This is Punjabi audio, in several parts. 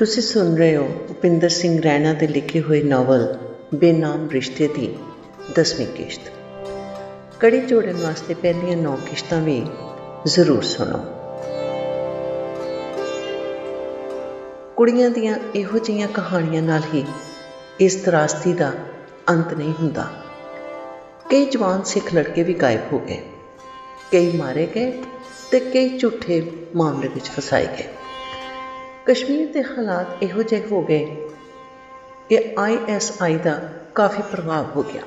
ਤੁਸੀਂ ਸੁਣ ਰਹੇ ਹੋ ਭੁਪਿੰਦਰ ਸਿੰਘ ਰੈਣਾ ਦੇ ਲਿਖੇ ਹੋਏ ਨਾਵਲ ਬੇਨਾਮ ਰਿਸ਼ਤੇ ਦੀ 10ਵੀਂ ਕਿਸ਼ਤ। ਕੜੀ ਜੋੜਨ ਵਾਸਤੇ ਪਹਿਲੀਆਂ 9 ਕਿਸ਼ਤਾਂ ਵੀ ਜ਼ਰੂਰ ਸੁਣੋ। ਕੁੜੀਆਂ ਦੀਆਂ ਇਹੋ ਜਿਹੀਆਂ ਕਹਾਣੀਆਂ ਨਾਲ ਹੀ ਇਸ ਤਰਾਸਦੀ ਦਾ ਅੰਤ ਨਹੀਂ ਹੁੰਦਾ। ਕਈ ਜਵਾਨ ਸਿੱਖ ਲੜਕੇ ਵੀ ਗਾਇਬ ਹੋ ਗਏ, ਕਈ ਮਾਰੇ ਗਏ ਤੇ ਕਈ ਝੂਠੇ ਮਾਮਲੇ ਵਿੱਚ ਫਸਾਏ ਗਏ। ਕਸ਼ਮੀਰ ਦੇ ਹਾਲਾਤ ਇਹੋ ਜਿਹੇ ਹੋ ਗਏ ਕਿ ISI ਦਾ ਕਾਫੀ ਪ੍ਰਭਾਵ ਹੋ ਗਿਆ।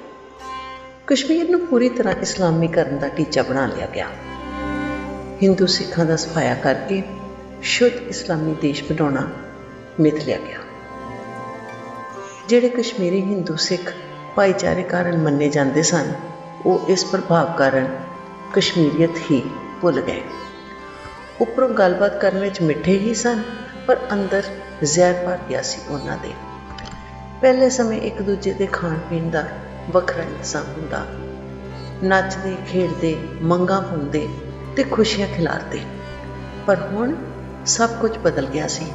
ਕਸ਼ਮੀਰ ਨੂੰ ਪੂਰੀ ਤਰ੍ਹਾਂ ਇਸਲਾਮੀਕਰਨ ਦਾ ਟੀਚਾ ਬਣਾ ਲਿਆ ਗਿਆ। ਹਿੰਦੂ ਸਿੱਖਾਂ ਦਾ ਸਫਾਇਆ ਕਰਕੇ ਸ਼ੁੱਧ ਇਸਲਾਮੀ ਦੇਸ਼ ਬਣਾਉਣਾ ਮਿਥ ਲਿਆ ਗਿਆ। ਜਿਹੜੇ ਕਸ਼ਮੀਰੀ ਹਿੰਦੂ ਸਿੱਖ ਭਾਈਚਾਰੇ ਕਾਰਨ ਮੰਨੇ ਜਾਂਦੇ ਸਨ, ਉਹ ਇਸ ਪ੍ਰਭਾਵ ਕਾਰਨ ਕਸ਼ਮੀਰੀਅਤ ਹੀ ਭੁੱਲ ਗਏ। ਉੱਪਰੋਂ ਗੱਲਬਾਤ ਕਰਨ ਵਿੱਚ ਮਿੱਠੇ ਹੀ ਸਨ, ਪਰ ਅੰਦਰ ਜ਼ਹਿਰ ਭਰ ਗਿਆ ਸੀ ਉਹਨਾਂ ਦੇ। ਪਹਿਲੇ ਸਮੇਂ ਇੱਕ ਦੂਜੇ ਦੇ ਖਾਣ ਪੀਣ ਦਾ ਵੱਖਰਾ ਇੰਤਜ਼ਾਮ ਹੁੰਦਾ, ਨੱਚਦੇ ਖੇਡਦੇ, ਮੰਗਾਂ ਪਾਉਂਦੇ ਤੇ ਖੁਸ਼ੀਆਂ ਖਿਲਾਰਦੇ। ਪਰ ਹੁਣ ਸਭ ਕੁਝ ਬਦਲ ਗਿਆ ਸੀ।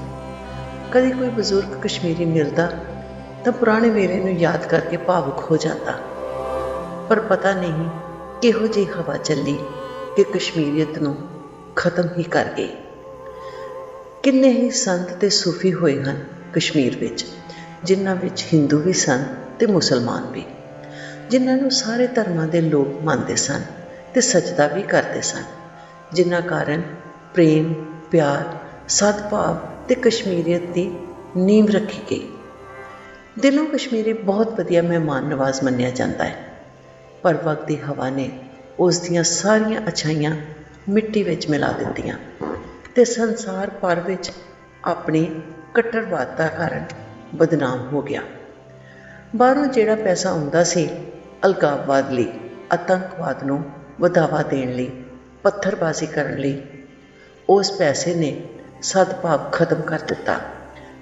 ਕਦੀ ਕੋਈ ਬਜ਼ੁਰਗ ਕਸ਼ਮੀਰੀ ਮਿਲਦਾ ਤਾਂ ਪੁਰਾਣੇ ਵੇਲੇ ਨੂੰ ਯਾਦ ਕਰਕੇ ਭਾਵੁਕ ਹੋ ਜਾਂਦਾ, ਪਰ ਪਤਾ ਨਹੀਂ ਕਿਹੋ ਜਿਹੀ ਹਵਾ ਚੱਲੀ ਕਿ ਕਸ਼ਮੀਰੀਅਤ ਨੂੰ ਖਤਮ ਹੀ ਕਰ ਗਈ। ਕਿੰਨੇ ਹੀ ਸੰਤ ਤੇ ਸੂਫੀ ਹੋਏ ਹਨ ਕਸ਼ਮੀਰ ਵਿੱਚ, ਜਿਨ੍ਹਾਂ ਵਿੱਚ ਹਿੰਦੂ ਵੀ ਸਨ ਤੇ ਮੁਸਲਮਾਨ ਵੀ, ਜਿਨ੍ਹਾਂ ਨੂੰ ਸਾਰੇ ਧਰਮਾਂ ਦੇ ਲੋਕ ਮੰਨਦੇ ਸਨ ਤੇ ਸਜਦਾ ਵੀ ਕਰਦੇ ਸਨ, ਜਿਨ੍ਹਾਂ ਕਾਰਨ ਪ੍ਰੇਮ, ਪਿਆਰ, ਸਦਭਾਵ ਤੇ ਕਸ਼ਮੀਰੀਅਤ ਦੀ ਨੀਂਹ ਰੱਖੀ ਗਈ। ਦਿਲੋਂ ਕਸ਼ਮੀਰੀ ਬਹੁਤ ਵਧੀਆ ਮਹਿਮਾਨ ਨਵਾਜ਼ ਮੰਨਿਆ ਜਾਂਦਾ ਹੈ, ਪਰ ਵਕਤ ਦੀ ਹਵਾ ਨੇ ਉਸ ਦੀਆਂ ਸਾਰੀਆਂ ਅੱਛਾਈਆਂ ਮਿੱਟੀ ਵਿੱਚ ਮਿਲਾ ਦਿੱਤੀਆਂ ਤੇ ਸੰਸਾਰ ਭਰ ਵਿੱਚ ਆਪਣੀ ਕੱਟੜਵਾਦਤਾ ਕਾਰਨ ਬਦਨਾਮ ਹੋ ਗਿਆ। ਬਾਹਰੋਂ ਜਿਹੜਾ ਪੈਸਾ ਆਉਂਦਾ ਸੀ ਅਲਗਾਵਵਾਦ ਲਈ, ਆਤੰਕਵਾਦ ਨੂੰ ਵਧਾਵਾ ਦੇਣ ਲਈ, ਪੱਥਰਬਾਜ਼ੀ ਕਰਨ ਲਈ, ਉਸ ਪੈਸੇ ਨੇ ਸਦਭਾਵ ਖਤਮ ਕਰ ਦਿੱਤਾ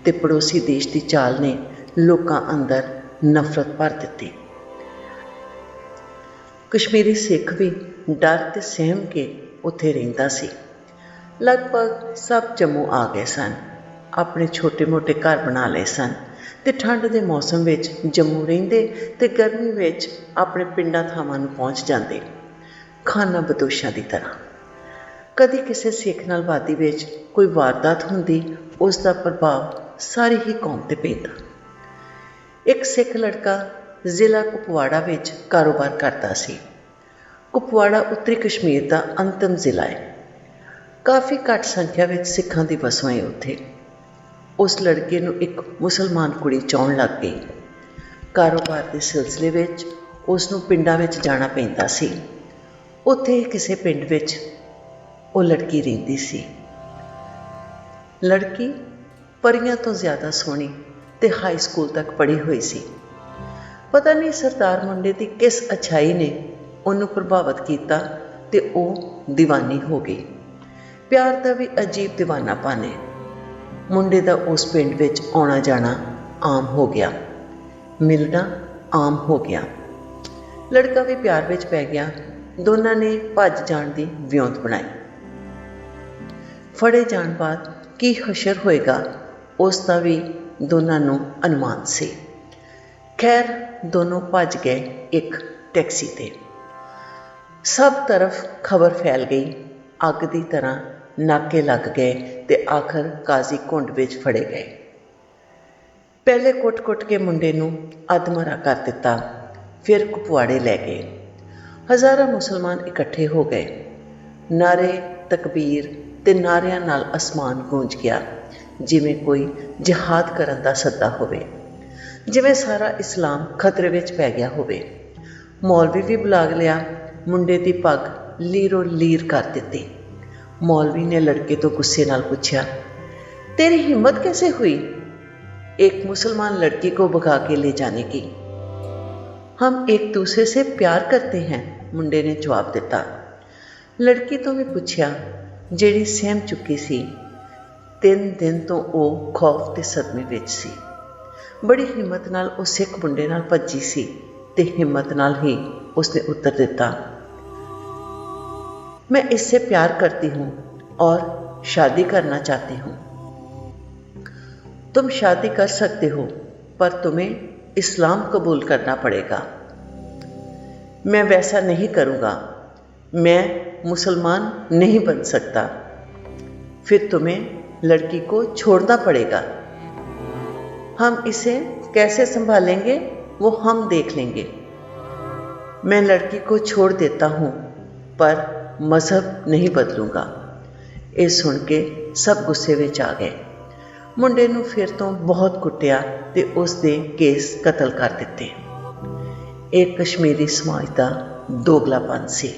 ਤੇ ਪੜੋਸੀ ਦੇਸ਼ ਦੀ ਚਾਲ ਨੇ ਲੋਕਾਂ ਅੰਦਰ ਨਫ਼ਰਤ ਭਰ ਦਿੱਤੀ। ਕਸ਼ਮੀਰੀ ਸਿੱਖ ਵੀ ਡਰ ਤੇ ਸਹਿਮ ਕੇ ਉੱਥੇ ਰਹਿੰਦਾ ਸੀ। ਲਗਭਗ ਸਭ ਜੰਮੂ ਆ ਗਏ ਸਨ, ਆਪਣੇ ਛੋਟੇ-ਮੋਟੇ ਘਰ ਬਣਾ ਲਏ ਸਨ ਤੇ ਠੰਡ ਦੇ ਮੌਸਮ ਵਿੱਚ ਜੰਮੂ ਰਹਿੰਦੇ ਤੇ ਗਰਮੀ ਵਿੱਚ ਆਪਣੇ ਪਿੰਡਾਂ ਥਾਵਾਂ ਨੂੰ ਪਹੁੰਚ ਜਾਂਦੇ, ਖਾਨਾ ਬਦੋਸ਼ਾਂ ਦੀ ਤਰ੍ਹਾਂ। ਕਦੀ ਕਿਸੇ ਸਿੱਖ ਨਾਲ ਵਾਦੀ ਵਿੱਚ ਕੋਈ ਵਾਰਦਾਤ ਹੁੰਦੀ, ਉਸ ਦਾ ਪ੍ਰਭਾਵ ਸਾਰੀ ਹੀ ਕੌਮ 'ਤੇ ਪੈਂਦਾ। ਇੱਕ ਸਿੱਖ ਲੜਕਾ ਜ਼ਿਲ੍ਹਾ ਕੁਪਵਾੜਾ ਵਿੱਚ ਕਾਰੋਬਾਰ ਕਰਦਾ ਸੀ। ਕੁਪਵਾੜਾ ਉੱਤਰੀ ਕਸ਼ਮੀਰ ਦਾ ਅੰਤਮ ਜ਼ਿਲ੍ਹਾ ਹੈ। ਕਾਫੀ ਘੱਟ ਸੰਖਿਆ ਵਿੱਚ ਸਿੱਖਾਂ ਦੀ ਵਸੋਂ ਹੈ ਉੱਥੇ। ਉਸ ਲੜਕੇ ਨੂੰ ਇੱਕ ਮੁਸਲਮਾਨ ਕੁੜੀ ਚਾਹੁਣ ਲੱਗ ਗਈ। ਕਾਰੋਬਾਰ ਦੇ ਸਿਲਸਿਲੇ ਵਿੱਚ ਉਸ ਨੂੰ ਪਿੰਡਾਂ ਵਿੱਚ ਜਾਣਾ ਪੈਂਦਾ ਸੀ। ਉੱਥੇ ਕਿਸੇ ਪਿੰਡ ਵਿੱਚ ਉਹ ਲੜਕੀ ਰਹਿੰਦੀ ਸੀ। ਲੜਕੀ ਪਰੀਆਂ ਤੋਂ ਜ਼ਿਆਦਾ ਸੋਹਣੀ ਤੇ ਹਾਈ ਸਕੂਲ ਤੱਕ ਪੜ੍ਹੀ ਹੋਈ ਸੀ। ਪਤਾ ਨਹੀਂ ਸਰਦਾਰ ਮੁੰਡੇ ਦੀ ਕਿਸ ਅੱਛਾਈ ਨੇ ਉਹਨੂੰ ਪ੍ਰਭਾਵਿਤ ਕੀਤਾ ਤੇ ਉਹ ਦੀਵਾਨੀ ਹੋ ਗਈ। ਪਿਆਰ ਦਾ ਵੀ ਅਜੀਬ ਦੀਵਾਨਾਪਨ ਹੈ। ਮੁੰਡੇ ਦਾ ਉਸ ਪਿੰਡ ਵਿੱਚ ਆਉਣਾ ਜਾਣਾ ਆਮ ਹੋ ਗਿਆ, ਮਿਲਣਾ ਆਮ ਹੋ ਗਿਆ। ਲੜਕਾ ਵੀ ਪਿਆਰ ਵਿੱਚ ਪੈ ਗਿਆ। ਦੋਨਾਂ ਨੇ ਭੱਜ ਜਾਣ ਦੀ ਵਿਉਂਤ ਬਣਾਈ। ਫੜੇ ਜਾਣ ਬਾਅਦ ਕੀ ਹਸ਼ਰ ਹੋਏਗਾ, ਉਸ ਦਾ ਵੀ ਦੋਨਾਂ ਨੂੰ ਅਨੁਮਾਨ ਸੀ। ਖੈਰ, ਦੋਨੋਂ ਭੱਜ ਗਏ ਇੱਕ ਟੈਕਸੀ 'ਤੇ। ਸਭ ਤਰਫ ਖਬਰ ਫੈਲ ਗਈ। ਅੱਗ ਦੀ ਤਰ੍ਹਾਂ ਨਾਕੇ ਲੱਗ ਗਏ ਤੇ ਆਖਰ ਕਾਜ਼ੀ ਘੁੰਡ ਵਿੱਚ ਫੜੇ ਗਏ। ਪਹਿਲੇ ਕੁੱਟ-ਕੁੱਟ ਕੇ ਮੁੰਡੇ ਨੂੰ ਅਧਮਰਾ ਕਰ ਦਿੱਤਾ, ਫਿਰ ਕੁਪਵਾੜੇ ਲੈ ਗਏ। ਹਜ਼ਾਰਾਂ ਮੁਸਲਮਾਨ ਇਕੱਠੇ ਹੋ ਗਏ। ਨਾਰੇ ਤਕਬੀਰ ਤੇ ਨਾਰਿਆਂ ਨਾਲ ਅਸਮਾਨ ਗੂੰਜ ਗਿਆ, ਜਿਵੇਂ ਕੋਈ ਜਿਹਾਦ ਕਰਨ ਦਾ ਸੱਦਾ ਹੋਵੇ, ਜਿਵੇਂ ਸਾਰਾ ਇਸਲਾਮ ਖਤਰੇ ਵਿੱਚ ਪੈ ਗਿਆ ਹੋਵੇ। ਮੌਲਵੀ ਵੀ ਬੁਲਾ ਲਿਆ। ਮੁੰਡੇ ਦੀ ਪੱਗ ਲੀਰੋ ਲੀਰ ਕਰ ਦਿੱਤੀ। मौलवी ने लड़के तो गुस्से नाल पूछा, तेरी हिम्मत कैसे हुई एक मुसलमान लड़की को भगा के ले जाने की? हम एक दूसरे से प्यार करते हैं, मुंडे ने जवाब दिता। लड़की तो भी पूछा, ਜਿਹੜੀ ਸਹਿਮ ਚੁੱਕੀ ਸੀ। 3 ਦਿਨ ਤੋਂ ਉਹ ਖੌਫ ਤੇ ਸਦਮੇ ਵਿੱਚ ਸੀ। ਬੜੀ ਹਿੰਮਤ ਨਾਲ ਉਹ ਸਿੱਖ ਮੁੰਡੇ ਨਾਲ ਭੱਜੀ ਸੀ ਤੇ ਹਿੰਮਤ ਨਾਲ ਹੀ ਉਸਨੇ ਉੱਤਰ ਦਿੱਤਾ, मैं इससे प्यार करती हूँ और शादी करना चाहती हूँ। तुम शादी कर सकते हो, पर तुम्हें इस्लाम कबूल करना पड़ेगा। मैं वैसा नहीं करूँगा, मैं मुसलमान नहीं बन सकता। फिर तुम्हें लड़की को छोड़ना पड़ेगा। हम इसे कैसे संभालेंगे वो हम देख लेंगे। मैं लड़की को छोड़ देता हूँ, पर मज़हब नहीं बदलूँगा। ਇਹ ਸੁਣ ਕੇ ਸਭ ਗੁੱਸੇ ਵਿੱਚ ਆ ਗਏ। ਮੁੰਡੇ ਨੂੰ ਫਿਰ ਤੋਂ ਬਹੁਤ ਕੁੱਟਿਆ ਤੇ ਉਸ ਦੇ ਕੇਸ ਕਤਲ ਕਰ ਦਿੱਤੇ। ਇਹ ਕਸ਼ਮੀਰੀ ਸਮਾਜ ਦਾ ਦੋਗਲਾਪਨ ਸੀ।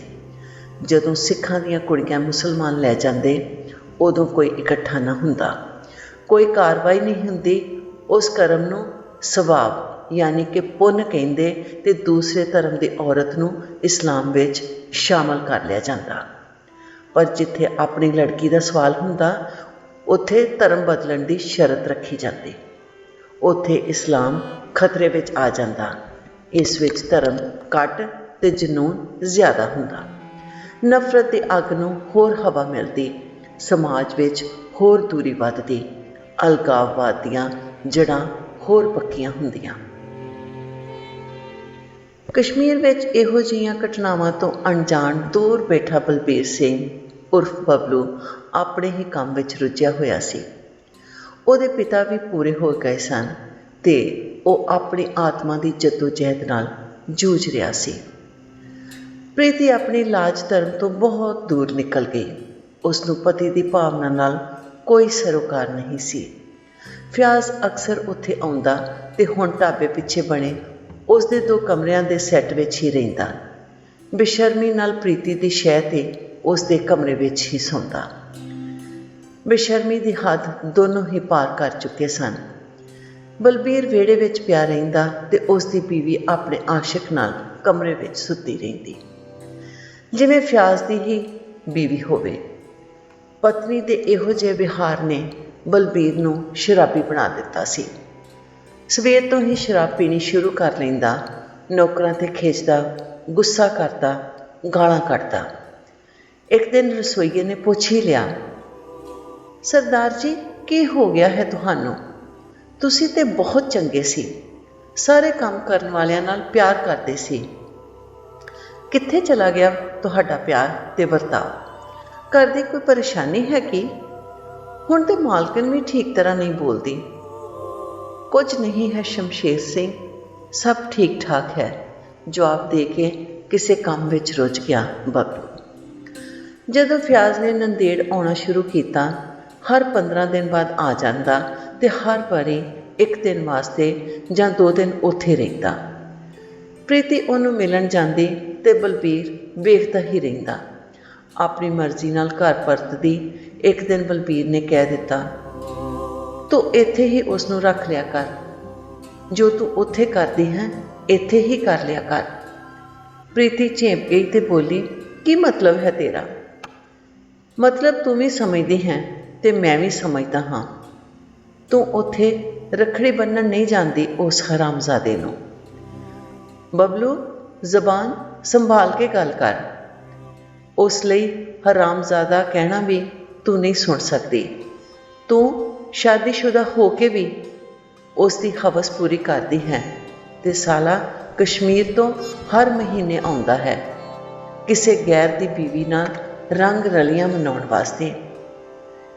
ਜਦੋਂ ਸਿੱਖਾਂ ਦੀਆਂ ਕੁੜੀਆਂ ਮੁਸਲਮਾਨ ਲੈ ਜਾਂਦੇ, ਉਦੋਂ ਕੋਈ ਇਕੱਠਾ ਨਾ ਹੁੰਦਾ, ਕੋਈ ਕਾਰਵਾਈ ਨਹੀਂ ਹੁੰਦੀ। ਉਸ ਕਰਮ ਨੂੰ ਸਵਾਬ ਯਾਨੀ ਕਿ ਪੁੰਨ ਕਹਿੰਦੇ ਤੇ ਦੂਸਰੇ ਧਰਮ ਦੀ ਔਰਤ ਨੂੰ ਇਸਲਾਮ ਵਿੱਚ ਸ਼ਾਮਲ ਕਰ ਲਿਆ ਜਾਂਦਾ। ਪਰ ਜਿੱਥੇ ਆਪਣੀ ਲੜਕੀ ਦਾ ਸਵਾਲ ਹੁੰਦਾ, ਉੱਥੇ ਧਰਮ ਬਦਲਣ ਦੀ ਸ਼ਰਤ ਰੱਖੀ ਜਾਂਦੀ। ਉੱਥੇ ਇਸਲਾਮ ਖਤਰੇ ਵਿੱਚ ਆ ਜਾਂਦਾ। ਇਸ ਵਿੱਚ ਧਰਮ ਘੱਟ ਤੇ ਜਨੂਨ ਜ਼ਿਆਦਾ ਹੁੰਦਾ। ਨਫ਼ਰਤ ਦੀ ਅੱਗ ਨੂੰ ਹੋਰ ਹਵਾ ਮਿਲਦੀ, ਸਮਾਜ ਵਿੱਚ ਹੋਰ ਦੂਰੀ ਵੱਧਦੀ, ਅਲਗਾਵਵਾਦ ਦੀਆਂ ਜੜ੍ਹਾਂ ਹੋਰ ਪੱਕੀਆਂ ਹੁੰਦੀਆਂ। ਕਸ਼ਮੀਰ ਵਿੱਚ ਇਹੋ ਜਿਹੀਆਂ ਘਟਨਾਵਾਂ ਤੋਂ ਅਣਜਾਣ ਦੂਰ ਬੈਠਾ ਬਲਬੀਰ ਸਿੰਘ ਉਰਫ ਬਬਲੂ ਆਪਣੇ ਹੀ ਕੰਮ ਵਿੱਚ ਰੁੱਝਿਆ ਹੋਇਆ ਸੀ। ਉਹਦੇ ਪਿਤਾ ਵੀ ਪੂਰੇ ਹੋ ਗਏ ਸਨ ਤੇ ਉਹ ਆਪਣੀ ਆਤਮਾ ਦੀ ਜੱਦੋ-ਜਹਿਦ ਨਾਲ ਜੂਝ ਰਿਹਾ ਸੀ। ਪ੍ਰੀਤੀ ਆਪਣੀ ਲਾਜ ਧਰਮ ਤੋਂ ਬਹੁਤ ਦੂਰ ਨਿਕਲ ਗਈ। ਉਸ ਨੂੰ ਪਤੀ ਦੀ ਭਾਵਨਾ ਨਾਲ ਕੋਈ ਸਰੋਕਾਰ ਨਹੀਂ ਸੀ। ਫਿਆਜ਼ ਅਕਸਰ ਉੱਥੇ ਆਉਂਦਾ ਤੇ ਹੁਣ ਢਾਬੇ ਪਿੱਛੇ ਬਣੇ ਉਸ ਦੇ 2 ਕਮਰਿਆਂ ਦੇ ਸੈੱਟ ਵਿੱਚ ਹੀ ਰਹਿੰਦਾ। ਬੇਸ਼ਰਮੀ ਨਾਲ ਪ੍ਰੀਤੀ ਦੀ ਸ਼ੈਅ ਤੇ ਉਸ ਦੇ ਕਮਰੇ ਵਿੱਚ ਹੀ ਸੌਂਦਾ। ਬੇਸ਼ਰਮੀ ਦੀ ਹੱਦ ਦੋਨੋਂ ਹੀ ਪਾਰ ਕਰ ਚੁੱਕੇ ਸਨ। ਬਲਬੀਰ ਵਿਹੜੇ ਵਿੱਚ ਪਿਆ ਰਹਿੰਦਾ ਤੇ ਉਸ ਦੀ ਬੀਵੀ ਆਪਣੇ ਆਸ਼ਿਕ ਨਾਲ ਕਮਰੇ ਵਿੱਚ ਸੁੱਤੀ ਰਹਿੰਦੀ, ਜਿਵੇਂ ਫਿਆਜ਼ ਦੀ ਹੀ ਬੀਵੀ ਹੋਵੇ। ਪਤਨੀ ਦੇ ਇਹੋ ਜਿਹੇ ਵਿਹਾਰ ਨੇ ਬਲਬੀਰ ਨੂੰ ਸ਼ਰਾਬੀ ਬਣਾ ਦਿੱਤਾ ਸੀ। ਸਵੇਰ ਤੋਂ ਹੀ ਸ਼ਰਾਬ ਪੀਣੀ ਸ਼ੁਰੂ ਕਰ ਲੈਂਦਾ, ਨੌਕਰਾਂ 'ਤੇ ਖਿੱਚਦਾ, ਗੁੱਸਾ ਕਰਦਾ, ਗਾਲਾਂ ਕੱਢਦਾ। ਇੱਕ ਦਿਨ ਰਸੋਈਏ ਨੇ ਪੁੱਛ ਹੀ ਲਿਆ, ਸਰਦਾਰ ਜੀ ਕੀ ਹੋ ਗਿਆ ਹੈ ਤੁਹਾਨੂੰ? ਤੁਸੀਂ ਤੇ ਬਹੁਤ ਚੰਗੇ ਸੀ, ਸਾਰੇ ਕੰਮ ਕਰਨ ਵਾਲਿਆਂ ਨਾਲ ਪਿਆਰ ਕਰਦੇ ਸੀ। ਕਿੱਥੇ ਚਲਾ ਗਿਆ ਤੁਹਾਡਾ ਪਿਆਰ ਤੇ ਵਰਤਾਓ? ਘਰ ਦੀ ਕੋਈ ਪਰੇਸ਼ਾਨੀ ਹੈ ਕੀ? ਹੁਣ ਤੇ ਮਾਲਕਨ ਵੀ ਠੀਕ ਤਰ੍ਹਾਂ ਨਹੀਂ ਬੋਲਦੀ। ਕੁਝ ਨਹੀਂ ਹੈ ਸ਼ਮਸ਼ੇਰ ਸਿੰਘ, ਸਭ ਠੀਕ ਠਾਕ ਹੈ, ਜਵਾਬ ਦੇ ਕੇ ਕਿਸੇ ਕੰਮ ਵਿੱਚ ਰੁੱਝ ਗਿਆ ਬਬਲੂ। ਜਦੋਂ ਫਿਆਜ਼ ਨੇ ਨੰਦੇੜ ਆਉਣਾ ਸ਼ੁਰੂ ਕੀਤਾ, ਹਰ 15 ਦਿਨ ਬਾਅਦ ਆ ਜਾਂਦਾ ਤੇ ਹਰ ਵਾਰੀ 1 ਦਿਨ ਵਾਸਤੇ ਜਾਂ 2 ਦਿਨ ਉੱਥੇ ਰਹਿੰਦਾ। ਪ੍ਰੀਤੀ ਉਹਨੂੰ ਮਿਲਣ ਜਾਂਦੀ ਤੇ ਬਲਬੀਰ ਵੇਖਦਾ ਹੀ ਰਹਿੰਦਾ। ਆਪਣੀ ਮਰਜ਼ੀ ਨਾਲ ਘਰ ਪਰਤਦੀ। ਇੱਕ ਦਿਨ ਬਲਬੀਰ ਨੇ ਕਹਿ ਦਿੱਤਾ, ਤੂੰ ਇੱਥੇ ਹੀ ਉਸ ਨੂੰ ਰੱਖ ਲਿਆ ਕਰ, ਜੋ ਤੂੰ ਉੱਥੇ ਕਰਦੀ ਹੈ ਇੱਥੇ ਹੀ ਕਰ ਲਿਆ ਕਰ। ਪ੍ਰੀਤੀ ਝੇਂਪ ਗਈ ਤੇ ਬੋਲੀ, ਕੀ ਮਤਲਬ ਹੈ ਤੇਰਾ? ਮਤਲਬ ਤੂੰ ਵੀ ਸਮਝਦੀ ਹੈ ਤੇ ਮੈਂ ਵੀ ਸਮਝਦਾ ਹਾਂ। ਤੂੰ ਉੱਥੇ ਰੱਖੜੀ ਬੰਨ੍ਹਣ ਨਹੀਂ ਜਾਂਦੀ ਉਸ ਹਰਾਮਜ਼ਾਦੇ ਨੂੰ। ਬਬਲੂ, ਜ਼ਬਾਨ ਸੰਭਾਲ ਕੇ ਗੱਲ ਕਰ। ਉਸ ਲਈ ਹਰਾਮਜ਼ਾਦਾ ਕਹਿਣਾ ਵੀ ਤੂੰ ਨਹੀਂ ਸੁਣ ਸਕਦੀ। ਤੂੰ ਸ਼ਾਦੀशुदा ਹੋ ਕੇ ਵੀ ਉਸ ਦੀ ਹਵਸ ਪੂਰੀ ਕਰਦੀ ਹੈ ਤੇ ਸਾਲਾ ਕਸ਼ਮੀਰ ਤੋਂ ਹਰ ਮਹੀਨੇ ਆਉਂਦਾ ਹੈ ਕਿਸੇ ਗੈਰ ਦੀ ਬੀਵੀ ਨਾਲ ਰੰਗ ਰਲੀਆਂ ਮਨਾਉਣ ਵਾਸਤੇ।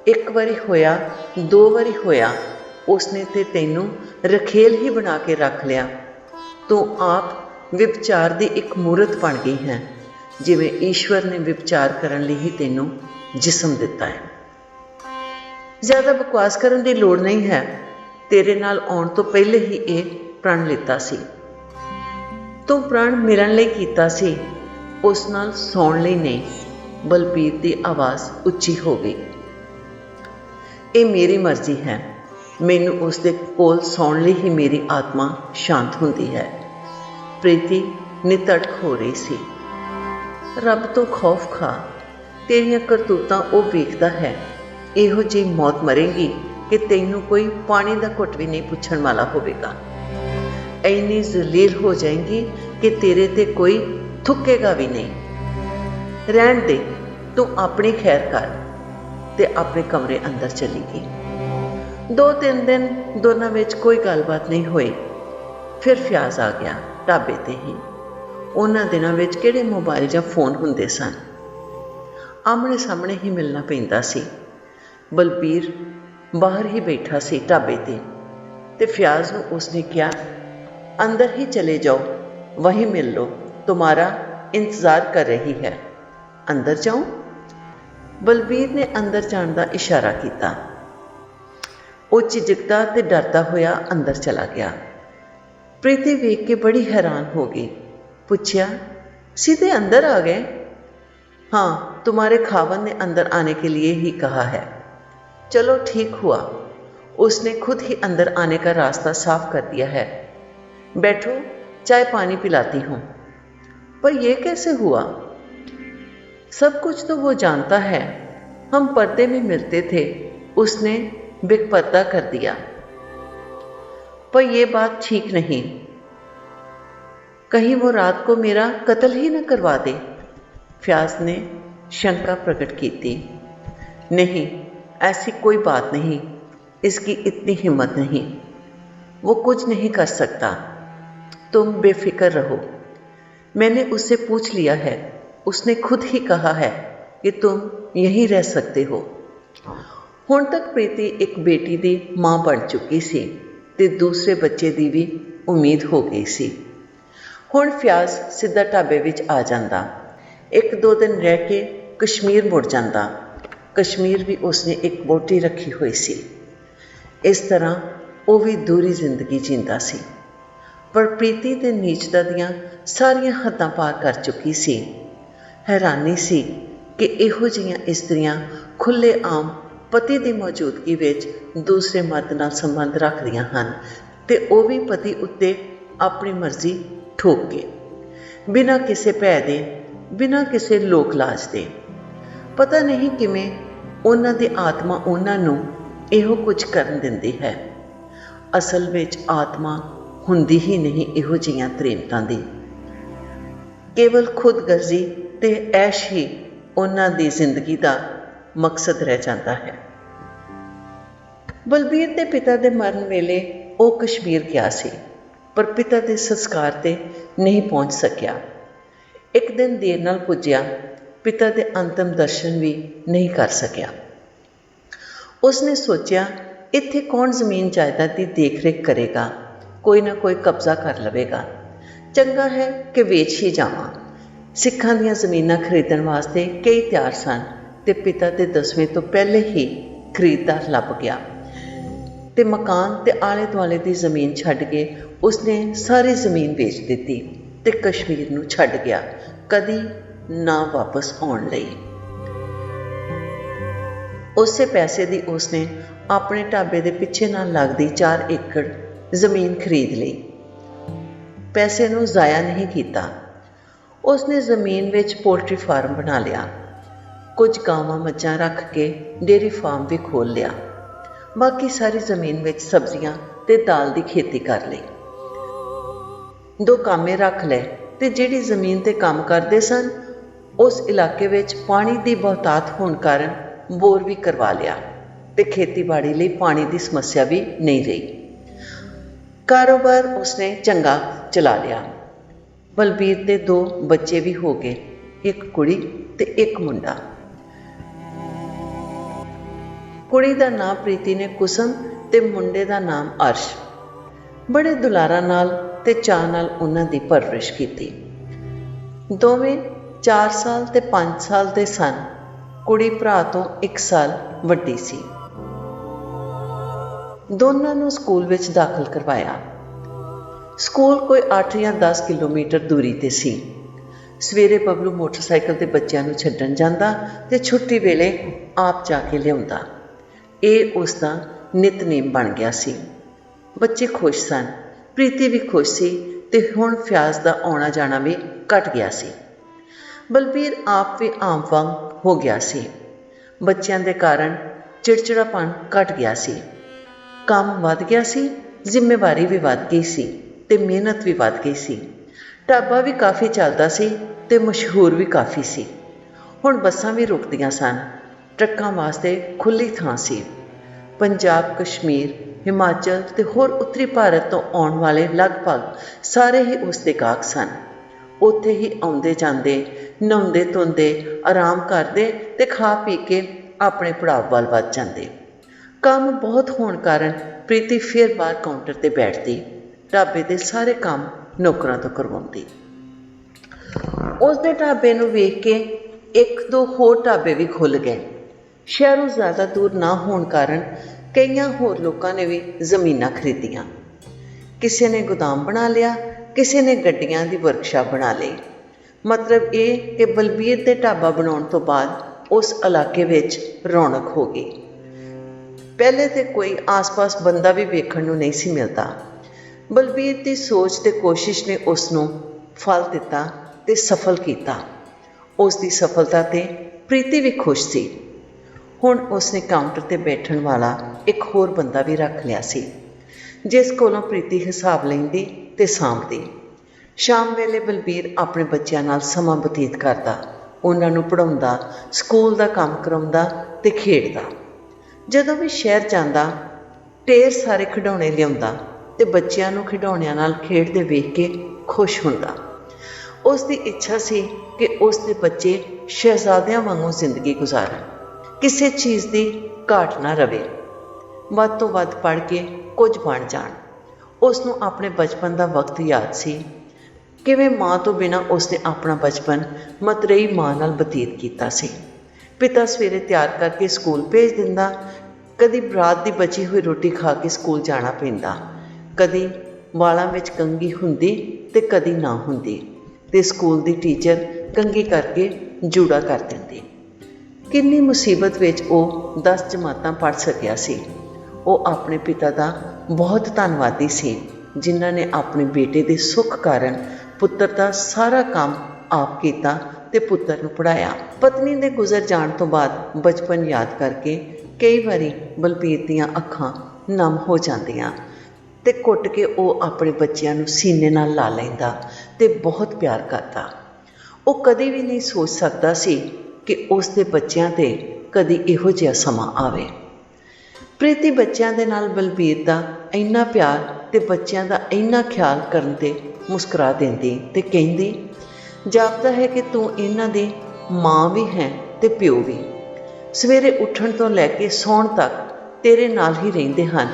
1 ਵਾਰੀ ਹੋਇਆ, 2 ਵਾਰੀ ਹੋਇਆ, ਉਸਨੇ ਤੇ ਤੈਨੂੰ ਰਖੇਲ ਹੀ ਬਣਾ ਕੇ ਰੱਖ ਲਿਆ। ਤੂੰ ਆਪ ਵਿਵਚਾਰ ਦੀ ਇੱਕ ਮੂਰਤ ਬਣ ਗਈ ਹੈ, ਜਿਵੇਂ ਈਸ਼ਵਰ ਨੇ ਵਿਵਚਾਰ ਕਰਨ ਲਈ ਹੀ ਤੈਨੂੰ ਜਿਸਮ ਦਿੱਤਾ ਹੈ। ਜ਼ਿਆਦਾ ਬਕਵਾਸ ਕਰਨ ਦੀ ਲੋੜ ਨਹੀਂ ਹੈ। ਤੇਰੇ ਨਾਲ ਆਉਣ ਤੋਂ ਪਹਿਲੇ ਹੀ ਇਹ ਪ੍ਰਣ ਲਿੱਤਾ ਸੀ। ਤੂੰ ਪ੍ਰਣ ਮਿਲਣ ਲਈ ਕੀਤਾ ਸੀ, ਉਸ ਨਾਲ ਸੌਣ ਲਈ ਨਹੀਂ। ਬਲਬੀਰ ਦੀ ਆਵਾਜ਼ ਉੱਚੀ ਹੋ ਗਈ। ਇਹ ਮੇਰੀ ਮਰਜ਼ੀ ਹੈ। ਮੈਨੂੰ ਉਸ ਦੇ ਕੋਲ ਸੌਣ ਲਈ ਹੀ ਮੇਰੀ ਆਤਮਾ ਸ਼ਾਂਤ ਹੁੰਦੀ ਹੈ। ਪ੍ਰੀਤੀ ਨਿਤੜਕ ਹੋ ਰਹੀ ਸੀ। ਰੱਬ ਤੋਂ ਖੌਫ ਖਾ, ਤੇਰੀਆਂ ਕਰਤੂਤਾਂ ਉਹ ਵੇਖਦਾ ਹੈ। ਇਹੋ ਜਿਹੀ ਮੌਤ ਮਰੇਗੀ ਕਿ ਤੈਨੂੰ ਕੋਈ ਪਾਣੀ ਦਾ ਘੁੱਟ ਵੀ ਨਹੀਂ ਪੁੱਛਣ ਵਾਲਾ ਹੋਵੇਗਾ। ਇੰਨੀ ਜ਼ਲੀਲ ਹੋ ਜਾਏਗੀ ਕਿ ਤੇਰੇ ਤੇ ਕੋਈ ਥੁੱਕੇਗਾ ਵੀ ਨਹੀਂ। ਰਹਿਣ ਦੇ, ਤੂੰ ਆਪਣੀ ਖੈਰ ਕਰ। ਤੇ ਆਪਣੇ ਕਮਰੇ ਅੰਦਰ ਚਲੀ ਗਈ। 2-3 ਦਿਨ ਦੋਨਾਂ ਵਿੱਚ ਕੋਈ ਗੱਲਬਾਤ ਨਹੀਂ ਹੋਈ। ਫਿਰ ਫਿਆਜ਼ ਆ ਗਿਆ ਢਾਬੇ 'ਤੇ ਹੀ। ਉਹਨਾਂ ਦਿਨਾਂ ਵਿੱਚ ਕਿਹੜੇ ਮੋਬਾਈਲ ਜਾਂ ਫੋਨ ਹੁੰਦੇ ਸਨ। ਆਮਣੇ ਸਾਹਮਣੇ ਹੀ ਮਿਲਣਾ ਪੈਂਦਾ ਸੀ। ਬਲਬੀਰ ਬਾਹਰ ਹੀ ਬੈਠਾ ਸੀ ਢਾਬੇ 'ਤੇ ਫਿਆਜ਼ ਨੂੰ ਉਸਨੇ ਕਿਹਾ, ਅੰਦਰ ही चले जाओ, वहीं मिल लो, तुम्हारा इंतज़ार कर रही है। अंदर जाऊं? बलबीर ने अंदर जाने का इशारा किया। वो झिझकता ते डरता होया अंदर चला गया। प्रीति वेख के बड़ी हैरान हो गई। पूछया, सीधे अंदर आ गए? हाँ, तुम्हारे खावन ने अंदर आने के लिए ही कहा है। चलो ठीक हुआ, उसने खुद ही अंदर आने का रास्ता साफ कर दिया है। बैठो, चाय पानी पिलाती हूँ। पर यह कैसे हुआ? सब कुछ तो वो जानता है। हम पर्दे में मिलते थे, उसने बेपर्दा कर दिया। पर यह बात ठीक नहीं। कहीं वो रात को मेरा कत्ल ही न करवा दे। फ्याज ने शंका प्रकट की थी। नहीं, ऐसी कोई बात नहीं, इसकी इतनी हिम्मत नहीं। वो कुछ नहीं कर सकता, तुम बेफिक्र रहो। मैंने उससे पूछ लिया है, उसने खुद ही कहा है कि तुम यहीं रह सकते हो। हुण तक प्रीति एक बेटी दी मां बन चुकी सी ते दूसरे बच्चे दी भी उम्मीद हो गई सी। हुण फ्याज सीधा ढाबे विच आ जांदा, 1-2 दिन रह के कश्मीर मुड़ जांदा। कश्मीर भी उसने एक वोटी रखी हुई सी। इस तरह वो भी दूरी जिंदगी जींदा सी। पर प्रीति ते नीचता दियां सारियां हद्दां पार कर चुकी सी। हैरानी सी कि इहो जिहियां इस्त्रियां खुले आम पति की मौजूदगी विच दूसरे मर्द नाल संबंध रखदियां हन ते वो भी पति उत्ते अपनी मर्जी ठोक के, बिना किसी भै दे, बिना किसी लोक लाज दे। पता नहीं किवें उन्हां दी आत्मा उन्हां नूं इहो कुछ करन दिंदी है। असल विच आत्मा हुंदी ही नहीं इहो जिहियां तरीमतां दी। केवल खुदगर्जी ते ऐश ही उन्हां दी जिंदगी दा मकसद रह जाता है। बलबीर दे पिता दे मरण वेले वो कश्मीर गया सी, पर पिता दे संस्कार ते नहीं पहुंच सकिया। एक दिन देर नाल पुज्जिया, पिता दे अंतिम दर्शन भी नहीं कर सकिया। उसने सोचा, इत्थे कौन जमीन जायदाद की देख रेख करेगा, कोई ना कोई कब्जा कर लवेगा। चंगा है कि वेच ही जावां। सिखां दीयां ज़मीनां खरीदण वास्ते कई तैयार सन ते पिता दे दसवें तो पहले ही खरीददार लभ गया ते मकान ते आले दुआले दी ज़मीन छड्ड के उसने सारी ज़मीन बेच दित्ती ते कश्मीर नूं छड्ड गया, कदी ना वापस आउण लई। उसे पैसे दी उसने अपने ढाबे दे पिछे नाल लगदी 4 एकड़ ज़मीन खरीद ली। पैसे नूं ज़ाया नहीं किया। उसने ज़मीन विच पोल्ट्री फार्म बना लिया। कुछ गावां मੱਝਾਂ रख के डेयरी फार्म भी खोल लिया। बाकी सारी ज़मीन विच सब्जियां ते दाल की खेती कर ली। 2 कामे रख ले ते जिहड़ी ज़मीन ते काम करते सन उस इलाके विच पानी की बहुतात होने कारण बोर भी करवा लिया ते खेतीबाड़ी लई पानी की समस्या भी नहीं रही। कारोबार उसने चंगा चला लिया। बलबीर के 2 बच्चे भी हो गए, एक कुड़ी ते एक मुंडा। कुड़ी का नाम प्रीति ने कुसम ते मुंडे का नाम अर्श। बड़े दुलारा नाल ते चाह नाल उन्हां दी परवरिश की। दोवें 4 साल ते 5 साल दे सन। कुड़ी भरा तो 1 साल वड्डी सी। दोनों नूं स्कूल विच दाखल करवाया। स्कूल कोई 8 या 10 किलोमीटर दूरी ते सी। सवेरे बबलू मोटरसाइकिल ते बच्चों नूं छड्डण जांदा ते छुट्टी वेले आप जाके लिआउंदा। ਇਹ उसका नितनेम बन गया सी। बच्चे खुश सन, प्रीति भी खुश सी ते हुण फ्याज दा आउणा जाना भी घट गया सी। बलबीर आप भी आम वांग हो गया सी। बच्चों के कारण चिड़चिड़ापन घट गया सी। काम वध गया सी, जिम्मेवारी भी वध गई सी ते मेहनत भी वध गई सी। ढाबा भी काफ़ी चलदा सी ते मशहूर भी काफ़ी सी। हुण बसां भी रुकदियां सन। ट्रकों वास्ते खुली थां सी। ਪੰਜਾਬ, ਕਸ਼ਮੀਰ, ਹਿਮਾਚਲ ਤੇ ਹੋਰ ਉੱਤਰੀ ਭਾਰਤ ਤੋਂ ਆਉਣ ਵਾਲੇ ਲਗਭਗ ਸਾਰੇ ਹੀ ਉਸ ਦੇ ਗਾਹਕ ਸਨ। ਉੱਥੇ ਹੀ ਆਉਂਦੇ ਜਾਂਦੇ, ਨਹਾਉਂਦੇ ਧੋਂਦੇ, ਆਰਾਮ ਕਰਦੇ ਤੇ ਖਾ ਪੀ ਕੇ ਆਪਣੇ ਪੜਾਅ ਵੱਲ ਵੱਧ ਜਾਂਦੇ। ਕੰਮ ਬਹੁਤ ਹੋਣ ਕਾਰਨ ਪ੍ਰੀਤੀ ਫਿਰ ਬਾਹਰ ਕਾਊਂਟਰ 'ਤੇ ਬੈਠਦੀ, ਢਾਬੇ ਦੇ ਸਾਰੇ ਕੰਮ ਨੌਕਰਾਂ ਤੋਂ ਕਰਵਾਉਂਦੀ। ਉਸ ਦੇ ਢਾਬੇ ਨੂੰ ਵੇਖ ਕੇ ਇੱਕ ਦੋ ਹੋਰ ਢਾਬੇ ਵੀ ਖੁੱਲ੍ਹ ਗਏ। ਸ਼ਹਿਰੋਂ ਜ਼ਿਆਦਾ ਦੂਰ ਨਾ ਹੋਣ ਕਾਰਨ ਕਈਆਂ ਹੋਰ ਲੋਕਾਂ ਨੇ ਵੀ ਜ਼ਮੀਨਾਂ ਖਰੀਦੀਆਂ। ਕਿਸੇ ਨੇ ਗੋਦਾਮ ਬਣਾ ਲਿਆ, ਕਿਸੇ ਨੇ ਗੱਡੀਆਂ ਦੀ ਵਰਕਸ਼ਾਪ ਬਣਾ ਲਈ। ਮਤਲਬ ਇਹ ਕਿ ਬਲਬੀਰ ਦੇ ਢਾਬਾ ਬਣਾਉਣ ਤੋਂ ਬਾਅਦ ਉਸ ਇਲਾਕੇ ਵਿੱਚ ਰੌਣਕ ਹੋ ਗਈ। ਪਹਿਲੇ ਤਾਂ ਕੋਈ ਆਸ-ਪਾਸ ਬੰਦਾ ਵੀ ਵੇਖਣ ਨੂੰ ਨਹੀਂ ਸੀ ਮਿਲਦਾ। ਬਲਬੀਰ ਦੀ ਸੋਚ ਤੇ ਕੋਸ਼ਿਸ਼ ਨੇ ਉਸ ਨੂੰ ਫਲ ਦਿੱਤਾ ਤੇ ਸਫਲ ਕੀਤਾ। ਉਸ ਦੀ ਸਫਲਤਾ 'ਤੇ ਪ੍ਰੀਤੀ ਵੀ ਖੁਸ਼ ਸੀ। ਹੁਣ ਉਸਨੇ ਕਾਊਂਟਰ 'ਤੇ ਬੈਠਣ ਵਾਲਾ ਇੱਕ ਹੋਰ ਬੰਦਾ ਵੀ ਰੱਖ ਲਿਆ ਸੀ, ਜਿਸ ਕੋਲੋਂ ਪ੍ਰੀਤੀ ਹਿਸਾਬ ਲੈਂਦੀ ਤੇ ਸਾਂਭਦੀ। ਸ਼ਾਮ ਵੇਲੇ ਬਲਬੀਰ ਆਪਣੇ ਬੱਚਿਆਂ ਨਾਲ ਸਮਾਂ ਬਤੀਤ ਕਰਦਾ, ਉਹਨਾਂ ਨੂੰ ਪੜ੍ਹਾਉਂਦਾ, ਸਕੂਲ ਦਾ ਕੰਮ ਕਰਾਉਂਦਾ ਤੇ ਖੇਡਦਾ। ਜਦੋਂ ਵੀ ਸ਼ਹਿਰ ਜਾਂਦਾ ਢੇਰ ਸਾਰੇ ਖਿਡੌਣੇ ਲਿਆਉਂਦਾ ਤੇ ਬੱਚਿਆਂ ਨੂੰ ਖਿਡੌਣਿਆਂ ਨਾਲ ਖੇਡਦੇ ਵੇਖ ਕੇ ਖੁਸ਼ ਹੁੰਦਾ। ਉਸ ਦੀ ਇੱਛਾ ਸੀ ਕਿ ਉਸ ਦੇ ਬੱਚੇ ਸ਼ਹਿਜ਼ਾਦਿਆਂ ਵਾਂਗੂ ਜ਼ਿੰਦਗੀ ਗੁਜ਼ਾਰਨ, ਕਿਸੇ ਚੀਜ਼ ਦੀ ਘਾਟ ਨਾ ਰਵੇ, ਵੱਧ ਤੋਂ ਵੱਧ ਪੜ੍ਹ ਕੇ ਕੁਝ ਬਣ ਜਾਣ। ਉਸ ਨੂੰ ਆਪਣੇ ਬਚਪਨ ਦਾ ਵਕਤ ਯਾਦ ਸੀ, ਕਿਵੇਂ ਮਾਂ ਤੋਂ ਬਿਨਾਂ ਉਸਨੇ ਆਪਣਾ ਬਚਪਨ ਮਤਰੇਈ ਮਾਂ ਨਾਲ ਬਤੀਤ ਕੀਤਾ ਸੀ। ਪਿਤਾ ਸਵੇਰੇ ਤਿਆਰ ਕਰਕੇ ਸਕੂਲ ਭੇਜ ਦਿੰਦਾ, ਕਦੀ ਬਰਾਤ ਦੀ ਬਚੀ ਹੋਈ ਰੋਟੀ ਖਾ ਕੇ ਸਕੂਲ ਜਾਣਾ ਪੈਂਦਾ, ਕਦੀ ਵਾਲਾਂ ਵਿੱਚ ਕੰਘੀ ਹੁੰਦੀ ਤੇ ਕਦੀ ਨਾ ਹੁੰਦੀ, ਤੇ ਸਕੂਲ ਦੀ ਟੀਚਰ ਕੰਘੀ ਕਰਕੇ ਜੂੜਾ ਕਰ ਦਿੰਦੀ। ਕਿੰਨੀ ਮੁਸੀਬਤ ਵਿੱਚ ਉਹ 10 ਜਮਾਤਾਂ ਪੜ੍ਹ ਸਕਿਆ ਸੀ। ਉਹ ਆਪਣੇ ਪਿਤਾ ਦਾ ਬਹੁਤ ਧੰਨਵਾਦੀ ਸੀ, ਜਿਨ੍ਹਾਂ ਨੇ ਆਪਣੇ ਬੇਟੇ ਦੇ ਸੁੱਖ ਕਾਰਨ ਪੁੱਤਰ ਦਾ ਸਾਰਾ ਕੰਮ ਆਪ ਕੀਤਾ ਤੇ ਪੁੱਤਰ ਨੂੰ ਪੜ੍ਹਾਇਆ। ਪਤਨੀ ਦੇ ਗੁਜ਼ਰ ਜਾਣ ਤੋਂ ਬਾਅਦ ਬਚਪਨ ਯਾਦ ਕਰਕੇ ਕਈ ਵਾਰੀ ਬਲਬੀਰ ਦੀਆਂ ਅੱਖਾਂ ਨਮ ਹੋ ਜਾਂਦੀਆਂ ਤੇ ਘੁੱਟ ਕੇ ਉਹ ਆਪਣੇ ਬੱਚਿਆਂ ਨੂੰ ਸੀਨੇ ਨਾਲ ਲਾ ਲੈਂਦਾ ਤੇ ਬਹੁਤ ਪਿਆਰ ਕਰਦਾ। ਉਹ ਕਦੇ ਵੀ ਨਹੀਂ ਸੋਚ ਸਕਦਾ ਸੀ ਕਿ ਉਸ ਦੇ ਬੱਚਿਆਂ 'ਤੇ ਕਦੀ ਇਹੋ ਜਿਹਾ ਸਮਾਂ ਆਵੇ। ਪ੍ਰੀਤੀ ਬੱਚਿਆਂ ਦੇ ਨਾਲ ਬਲਬੀਰ ਦਾ ਇੰਨਾ ਪਿਆਰ ਤੇ ਬੱਚਿਆਂ ਦਾ ਇੰਨਾ ਖਿਆਲ ਕਰਨ 'ਤੇ ਮੁਸਕਰਾ ਦਿੰਦੀ ਤੇ ਕਹਿੰਦੀ, ਜਾਪਦਾ ਹੈ ਕਿ ਤੂੰ ਇਹਨਾਂ ਦੀ ਮਾਂ ਵੀ ਹੈ ਤੇ ਪਿਓ ਵੀ। ਸਵੇਰੇ ਉੱਠਣ ਤੋਂ ਲੈ ਕੇ ਸੌਣ ਤੱਕ ਤੇਰੇ ਨਾਲ ਹੀ ਰਹਿੰਦੇ ਹਨ,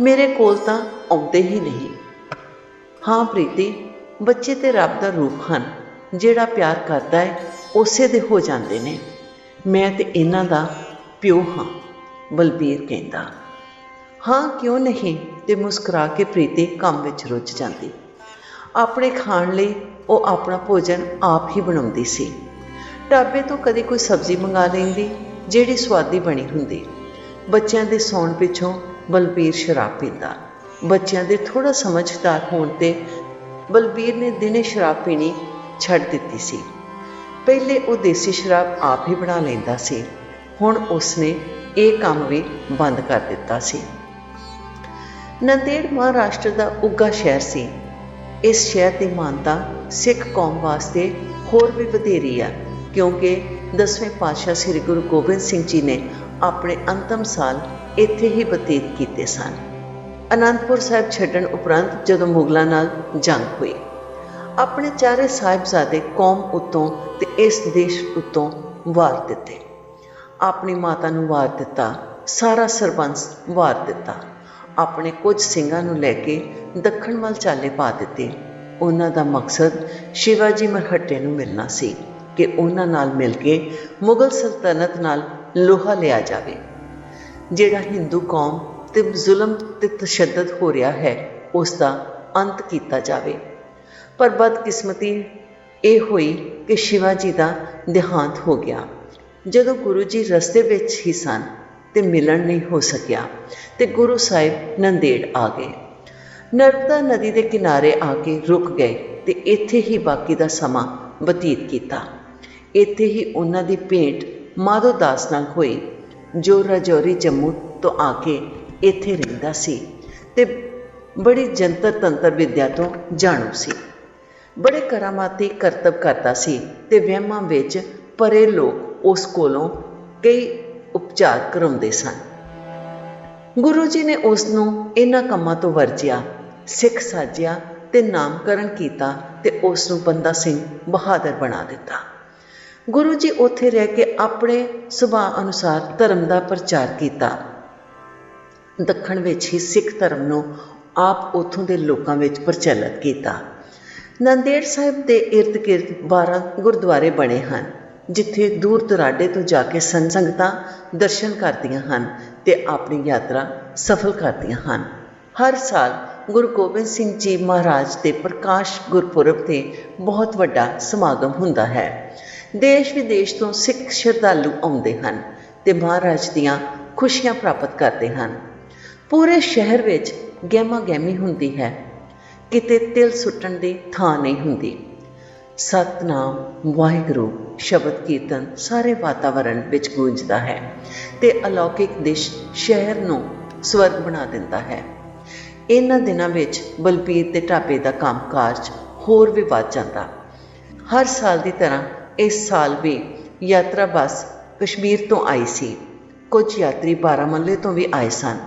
ਮੇਰੇ ਕੋਲ ਤਾਂ ਆਉਂਦੇ ਹੀ ਨਹੀਂ। ਹਾਂ ਪ੍ਰੀਤੀ, ਬੱਚੇ ਤੇ ਰੱਬ ਦਾ ਰੂਪ ਹਨ, ਜਿਹੜਾ ਪਿਆਰ ਕਰਦਾ ਹੈ ਉਸੇ ਦੇ ਹੋ ਜਾਂਦੇ ਨੇ। ਮੈਂ ਤੇ ਇਹਨਾਂ ਦਾ ਪਿਓ ਹਾਂ, ਬਲਬੀਰ ਕਹਿੰਦਾ। ਹਾਂ ਕਿਉਂ ਨਹੀਂ, ਤੇ ਮੁਸਕਰਾ ਕੇ ਪ੍ਰੀਤੀ ਕੰਮ ਵਿੱਚ ਰੁੱਝ ਜਾਂਦੀ। ਆਪਣੇ ਖਾਣ ਲਈ ਉਹ ਆਪਣਾ ਭੋਜਨ ਆਪ ਹੀ ਬਣਾਉਂਦੀ ਸੀ। ਢਾਬੇ ਤੋਂ ਕਦੇ ਕੋਈ ਸਬਜ਼ੀ ਮੰਗਾ ਲੈਂਦੀ ਜਿਹੜੀ ਸੁਆਦੀ ਬਣੀ ਹੁੰਦੀ। ਬੱਚਿਆਂ ਦੇ ਸੌਣ ਪਿੱਛੋਂ ਬਲਬੀਰ ਸ਼ਰਾਬ ਪੀਂਦਾ। ਬੱਚਿਆਂ ਦੇ ਥੋੜ੍ਹਾ ਸਮਝਦਾਰ ਹੋਣ 'ਤੇ ਬਲਬੀਰ ਨੇ ਦਿਨੇ ਸ਼ਰਾਬ ਪੀਣੀ ਛੱਡ ਦਿੱਤੀ ਸੀ। ਪਹਿਲੇ ਉਹ ਦੇਸੀ ਸ਼ਰਾਬ ਆਪ ਹੀ ਬਣਾ ਲੈਂਦਾ ਸੀ, ਹੁਣ ਉਸਨੇ ਇਹ ਕੰਮ ਵੀ ਬੰਦ ਕਰ ਦਿੱਤਾ ਸੀ। ਨੰਦੇੜ ਮਹਾਰਾਸ਼ਟਰ ਦਾ ਉੱਘਾ ਸ਼ਹਿਰ ਸੀ। ਇਸ ਸ਼ਹਿਰ ਦੀ ਮਾਨਤਾ ਸਿੱਖ ਕੌਮ ਵਾਸਤੇ ਹੋਰ ਵੀ ਵਧੇਰੀ ਆ, ਕਿਉਂਕਿ 10ਵੇਂ ਪਾਤਸ਼ਾਹ ਸ੍ਰੀ ਗੁਰੂ ਗੋਬਿੰਦ ਸਿੰਘ ਜੀ ਨੇ ਆਪਣੇ ਅੰਤਮ ਸਾਲ ਇੱਥੇ ਹੀ ਬਤੀਤ ਕੀਤੇ ਸਨ। ਅਨੰਦਪੁਰ ਸਾਹਿਬ ਛੱਡਣ ਉਪਰੰਤ ਜਦੋਂ ਮੁਗਲਾਂ ਨਾਲ ਜੰਗ ਹੋਈ, ਆਪਣੇ ਚਾਰੇ ਸਾਹਿਬਜ਼ਾਦੇ ਕੌਮ ਉੱਤੋਂ ਤੇ ਇਸ ਦੇਸ਼ ਉੱਤੋਂ ਵਾਰ ਦਿੱਤੇ। ਆਪਣੀ ਮਾਤਾ ਨੂੰ ਵਾਰ ਦਿੱਤਾ, ਸਾਰਾ ਸਰਬੰਸ ਵਾਰ ਦਿੱਤਾ। ਆਪਣੇ ਕੁਝ ਸਿੰਘਾਂ ਨੂੰ ਲੈ ਕੇ ਦੱਖਣ ਵੱਲ ਚਾਲੇ ਪਾ ਦਿੱਤੇ। ਉਹਨਾਂ ਦਾ ਮਕਸਦ ਸ਼ਿਵਾਜੀ ਮਰਹੱਟੇ ਨੂੰ ਮਿਲਣਾ ਸੀ ਕਿ ਉਹਨਾਂ ਨਾਲ ਮਿਲ ਕੇ ਮੁਗਲ ਸਲਤਨਤ ਨਾਲ ਲੋਹਾ ਲਿਆ ਜਾਵੇ। ਜਿਹੜਾ ਹਿੰਦੂ ਕੌਮ 'ਤੇ ਜ਼ੁਲਮ ਤੇ ਤਸ਼ੱਦਦ ਹੋ ਰਿਹਾ ਹੈ, ਉਸ ਦਾ ਅੰਤ ਕੀਤਾ ਜਾਵੇ। ਪਰ ਬਦਕਿਸਮਤੀ ਇਹ ਹੋਈ ਕਿ ਸ਼ਿਵਾਜੀ ਦਾ ਦੇਹਾਂਤ ਹੋ ਗਿਆ। ਜਦੋਂ ਗੁਰੂ ਜੀ ਰਸਤੇ ਵਿੱਚ ਹੀ ਸਨ ਤੇ ਮਿਲਣ ਨਹੀਂ ਹੋ ਸਕਿਆ ਤੇ ਗੁਰੂ ਸਾਹਿਬ ਨੰਦੇੜ ਆ ਗਏ। ਨਰਮਦਾ ਨਦੀ ਦੇ ਕਿਨਾਰੇ ਆ ਕੇ ਰੁਕ ਗਏ ਤੇ ਇੱਥੇ ਹੀ ਬਾਕੀ ਦਾ ਸਮਾਂ ਬਤੀਤ ਕੀਤਾ। ਇੱਥੇ ਹੀ ਉਹਨਾਂ ਦੀ ਭੇਂਟ ਮਾਧੋ ਦਾਸ ਨਾਲ ਹੋਈ, ਜੋ ਰਾਜੌਰੀ ਜੰਮੂ ਤੋਂ ਆ ਕੇ ਇੱਥੇ ਰਹਿੰਦਾ ਸੀ ਤੇ ਬੜੀ ਜੰਤਰ ਤੰਤਰ ਵਿੱਦਿਆ ਤੋਂ ਜਾਣੂ ਸੀ। ਬੜੇ ਕਰਾਮਾਤੀ ਕਰਤੱਵ ਕਰਦਾ ਸੀ ਤੇ ਵਹਿਮਾਂ ਵਿੱਚ ਪਰੇ ਲੋਕ ਉਸ ਕੋਲੋਂ ਕਈ ਉਪਚਾਰ ਕਰਾਉਂਦੇ ਸਨ। ਗੁਰੂ ਜੀ ਨੇ ਉਸ ਨੂੰ ਇਹਨਾਂ ਕੰਮਾਂ ਤੋਂ ਵਰਜਿਆ, ਸਿੱਖ ਸਾਜਿਆ ਤੇ ਨਾਮਕਰਨ ਕੀਤਾ ਤੇ ਉਸ ਨੂੰ ਬੰਦਾ ਸਿੰਘ ਬਹਾਦਰ ਬਣਾ ਦਿੱਤਾ। ਗੁਰੂ ਜੀ ਉੱਥੇ ਰਹਿ ਕੇ ਆਪਣੇ ਸੁਭਾਅ ਅਨੁਸਾਰ ਧਰਮ ਦਾ ਪ੍ਰਚਾਰ ਕੀਤਾ। ਦੱਖਣ ਵਿੱਚ ਹੀ ਸਿੱਖ ਧਰਮ ਨੂੰ ਆਪ ਉੱਥੋਂ ਦੇ ਲੋਕਾਂ ਵਿੱਚ ਪ੍ਰਚਲਿਤ ਕੀਤਾ। ਨੰਦੇੜ ਸਾਹਿਬ ਦੇ ਇਰਦ ਗਿਰਦ 12 ਗੁਰਦੁਆਰੇ ਬਣੇ ਹਨ, ਜਿੱਥੇ ਦੂਰ ਦੁਰਾਡੇ ਤੋਂ ਜਾ ਕੇ ਸੰਗਤਾਂ ਦਰਸ਼ਨ ਕਰਦੀਆਂ ਹਨ ਤੇ ਆਪਣੀ ਯਾਤਰਾ ਸਫਲ ਕਰਦੀਆਂ ਹਨ। ਹਰ ਸਾਲ ਗੁਰੂ ਗੋਬਿੰਦ ਸਿੰਘ ਜੀ ਮਹਾਰਾਜ ਦੇ ਪ੍ਰਕਾਸ਼ ਗੁਰਪੁਰਬ 'ਤੇ ਬਹੁਤ ਵੱਡਾ ਸਮਾਗਮ ਹੁੰਦਾ ਹੈ। ਦੇਸ਼ ਵਿਦੇਸ਼ ਤੋਂ ਸਿੱਖ ਸ਼ਰਧਾਲੂ ਆਉਂਦੇ ਹਨ ਤੇ ਮਹਾਰਾਜ ਦੀਆਂ ਖੁਸ਼ੀਆਂ ਪ੍ਰਾਪਤ ਕਰਦੇ ਹਨ। ਪੂਰੇ ਸ਼ਹਿਰ ਵਿੱਚ ਗਹਿਮਾ ਗਹਿਮੀ ਹੁੰਦੀ ਹੈ, ਕਿਤੇ ਤਿਲ ਸੁੱਟਣ ਦੀ ਥਾਂ ਨਹੀਂ ਹੁੰਦੀ। ਸਤਨਾਮ ਵਾਹਿਗੁਰੂ ਸ਼ਬਦ ਕੀਰਤਨ ਸਾਰੇ ਵਾਤਾਵਰਣ ਵਿੱਚ ਗੂੰਜਦਾ ਹੈ ਤੇ ਅਲੌਕਿਕ ਦਿਸ਼ ਸ਼ਹਿਰ ਨੂੰ ਸਵਰਗ ਬਣਾ ਦਿੰਦਾ ਹੈ। ਇਹਨਾਂ ਦਿਨਾਂ ਵਿੱਚ ਬਲਬੀਰ ਦੇ ਢਾਬੇ ਦਾ ਕੰਮਕਾਜ ਹੋਰ ਵੀ ਵੱਧ ਜਾਂਦਾ। ਹਰ ਸਾਲ ਦੀ ਤਰ੍ਹਾਂ ਇਸ ਸਾਲ ਵੀ ਯਾਤਰਾ ਬੱਸ ਕਸ਼ਮੀਰ ਤੋਂ ਆਈ ਸੀ। ਕੁਝ ਯਾਤਰੀ ਬਾਰਾਮੂਲੇ ਤੋਂ ਵੀ ਆਏ ਸਨ।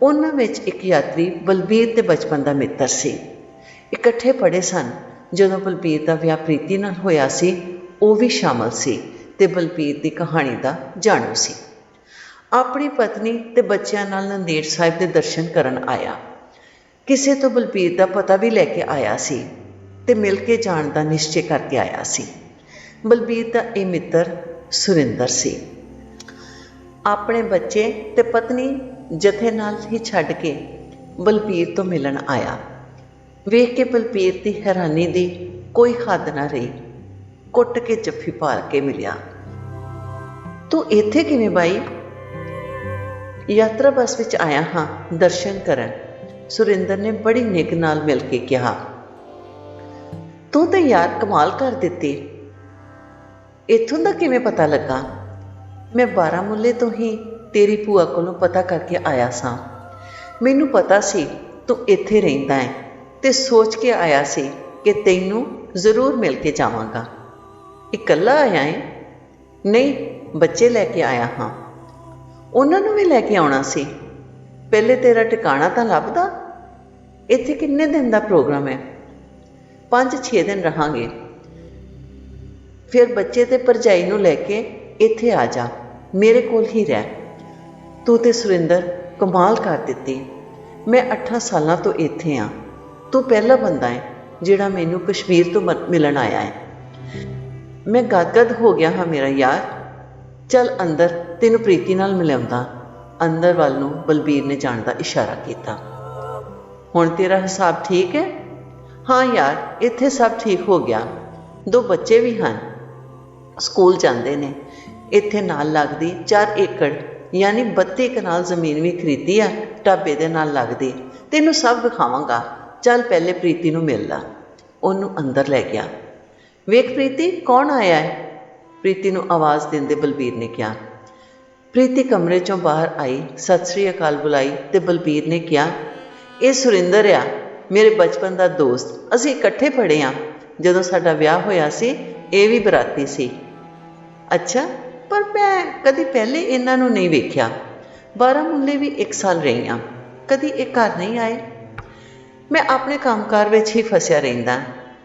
ਉਹਨਾਂ ਵਿੱਚ ਇੱਕ ਯਾਤਰੀ ਬਲਬੀਰ ਦੇ ਬਚਪਨ ਦਾ ਮਿੱਤਰ ਸੀ। ਇਕੱਠੇ ਪੜ੍ਹੇ ਸਨ। ਜਦੋਂ ਬਲਬੀਰ ਦਾ ਵਿਆਹ ਪ੍ਰੀਤੀ ਨਾਲ ਹੋਇਆ ਸੀ, ਉਹ ਵੀ ਸ਼ਾਮਲ ਸੀ ਤੇ ਬਲਬੀਰ ਦੀ ਕਹਾਣੀ ਦਾ ਜਾਣੂ ਸੀ। ਆਪਣੀ ਪਤਨੀ ਤੇ ਬੱਚਿਆਂ ਨਾਲ ਨੰਦੇੜ ਸਾਹਿਬ ਦੇ ਦਰਸ਼ਨ ਕਰਨ ਆਇਆ। ਕਿਸੇ ਤੋਂ ਬਲਬੀਰ ਦਾ ਪਤਾ ਵੀ ਲੈ ਕੇ ਆਇਆ ਸੀ ਤੇ ਮਿਲ ਕੇ ਜਾਣ ਦਾ ਨਿਸ਼ਚੇ ਕਰਕੇ ਆਇਆ ਸੀ। ਬਲਬੀਰ ਦਾ ਇਹ ਮਿੱਤਰ ਸੁਰਿੰਦਰ ਸੀ। ਆਪਣੇ ਬੱਚੇ ਤੇ ਪਤਨੀ ਜਥੇ ਨਾਲ ਹੀ ਛੱਡ ਕੇ ਬਲਬੀਰ ਤੋਂ ਮਿਲਣ ਆਇਆ। ਵੇਖ ਕੇ ਬਲਬੀਰ ਦੀ ਹੈਰਾਨੀ ਦੀ ਕੋਈ ਹੱਦ ਨਾ ਰਹੀ। ਕੁੱਟ ਕੇ ਜੱਫੀ ਪਾ ਕੇ ਮਿਲਿਆ। ਤੂੰ ਇੱਥੇ ਕਿਵੇਂ ਬਾਈ? ਯਾਤਰਾ ਬੱਸ ਵਿੱਚ ਆਇਆ ਹਾਂ ਦਰਸ਼ਨ ਕਰਨ, ਸੁਰਿੰਦਰ ਨੇ ਬੜੀ ਨਿੱਘ ਨਾਲ ਮਿਲ ਕੇ ਕਿਹਾ। ਤੂੰ ਤਾਂ ਯਾਰ ਕਮਾਲ ਕਰ ਦਿੱਤੀ। ਇੱਥੋਂ ਦਾ ਕਿਵੇਂ ਪਤਾ ਲੱਗਾ? ਮੈਂ ਬਾਰਾਮੂਲੇ ਤੋਂ ਹੀ ਤੇਰੀ ਭੂਆ ਕੋਲੋਂ ਪਤਾ ਕਰਕੇ ਆਇਆ ਸਾਂ। ਮੈਨੂੰ ਪਤਾ ਸੀ ਤੂੰ ਇੱਥੇ ਰਹਿੰਦਾ ਹੈ ਤੇ ਸੋਚ ਕੇ ਆਇਆ ਸੀ ਕਿ ਤੈਨੂੰ ਜ਼ਰੂਰ ਮਿਲ ਕੇ ਜਾਵਾਂਗਾ। ਇਕੱਲਾ ਆਇਆ ਹੈ? ਨਹੀਂ, ਬੱਚੇ ਲੈ ਕੇ ਆਇਆ ਹਾਂ। ਉਹਨਾਂ ਨੂੰ ਵੀ ਲੈ ਕੇ ਆਉਣਾ ਸੀ। ਪਹਿਲੇ ਤੇਰਾ ਟਿਕਾਣਾ ਤਾਂ ਲੱਭਦਾ। ਇੱਥੇ ਕਿੰਨੇ ਦਿਨ ਦਾ ਪ੍ਰੋਗਰਾਮ ਹੈ? 5-6 ਦਿਨ ਰਹਾਂਗੇ। ਫਿਰ ਬੱਚੇ ਤੇ ਭਰਜਾਈ ਨੂੰ ਲੈ ਕੇ ਇੱਥੇ ਆ ਜਾ, ਮੇਰੇ ਕੋਲ ਹੀ ਰਹਿ। ਤੂੰ ਤੇ ਸੁਰਿੰਦਰ ਕਮਾਲ ਕਰ ਦਿੱਤੀ। ਮੈਂ 8 ਸਾਲਾਂ ਤੋਂ ਇੱਥੇ ਹਾਂ। ਤੂੰ ਪਹਿਲਾ ਬੰਦਾ ਹੈ ਜਿਹੜਾ ਮੈਨੂੰ ਕਸ਼ਮੀਰ ਤੋਂ ਮਿਲਣ ਆਇਆ ਹੈ। ਮੈਂ ਗਦਗਦ ਹੋ ਗਿਆ ਹਾਂ ਮੇਰਾ ਯਾਰ। ਚੱਲ ਅੰਦਰ, ਤੈਨੂੰ ਪ੍ਰੀਤੀ ਨਾਲ ਮਿਲਾਉਂਦਾ। ਅੰਦਰ ਵੱਲ ਨੂੰ ਬਲਬੀਰ ਨੇ ਜਾਣ ਦਾ ਇਸ਼ਾਰਾ ਕੀਤਾ। ਹੁਣ ਤੇਰਾ ਹਿਸਾਬ ਠੀਕ ਹੈ? ਹਾਂ ਯਾਰ, ਇੱਥੇ ਸਭ ਠੀਕ ਹੋ ਗਿਆ। 2 ਬੱਚੇ ਵੀ ਹਨ, ਸਕੂਲ ਜਾਂਦੇ ਨੇ। ਇੱਥੇ ਨਾਲ ਲੱਗਦੀ 4 ਏਕੜ ਯਾਨੀ 32 ਕਨਾਲ ਜ਼ਮੀਨ ਵੀ ਖਰੀਦੀ ਆ, ਢਾਬੇ ਦੇ ਨਾਲ ਲੱਗਦੀ। ਤੈਨੂੰ ਸਭ ਵਿਖਾਵਾਂਗਾ। ਚੱਲ ਪਹਿਲੇ ਪ੍ਰੀਤੀ ਨੂੰ ਮਿਲ ਲਾ। ਉਹਨੂੰ ਅੰਦਰ ਲੈ ਗਿਆ। ਵੇਖ ਪ੍ਰੀਤੀ, ਕੌਣ ਆਇਆ ਹੈ? ਪ੍ਰੀਤੀ ਨੂੰ ਆਵਾਜ਼ ਦਿੰਦੇ ਬਲਬੀਰ ਨੇ ਕਿਹਾ। ਪ੍ਰੀਤੀ ਕਮਰੇ 'ਚੋਂ ਬਾਹਰ ਆਈ, ਸਤਿ ਸ੍ਰੀ ਅਕਾਲ ਬੁਲਾਈ ਤੇ ਬਲਬੀਰ ਨੇ ਕਿਹਾ, ਇਹ ਸੁਰਿੰਦਰ ਆ, ਮੇਰੇ ਬਚਪਨ ਦਾ ਦੋਸਤ। ਅਸੀਂ ਇਕੱਠੇ ਪੜ੍ਹੇ ਹਾਂ। ਜਦੋਂ ਸਾਡਾ ਵਿਆਹ ਹੋਇਆ ਸੀ, ਇਹ ਵੀ ਬਰਾਤੀ ਸੀ। ਅੱਛਾ, ਪਰ ਮੈਂ ਕਦੀ ਪਹਿਲੇ ਇਹਨਾਂ ਨੂੰ ਨਹੀਂ ਵੇਖਿਆ। ਬਾਰਾਮੂਲੇ ਵੀ 1 ਸਾਲ ਰਹੀ ਹਾਂ, ਕਦੀ ਇਹ ਘਰ ਨਹੀਂ ਆਏ। ਮੈਂ ਆਪਣੇ ਕੰਮਕਾਰ ਵਿੱਚ ਹੀ ਫਸਿਆ ਰਹਿੰਦਾ।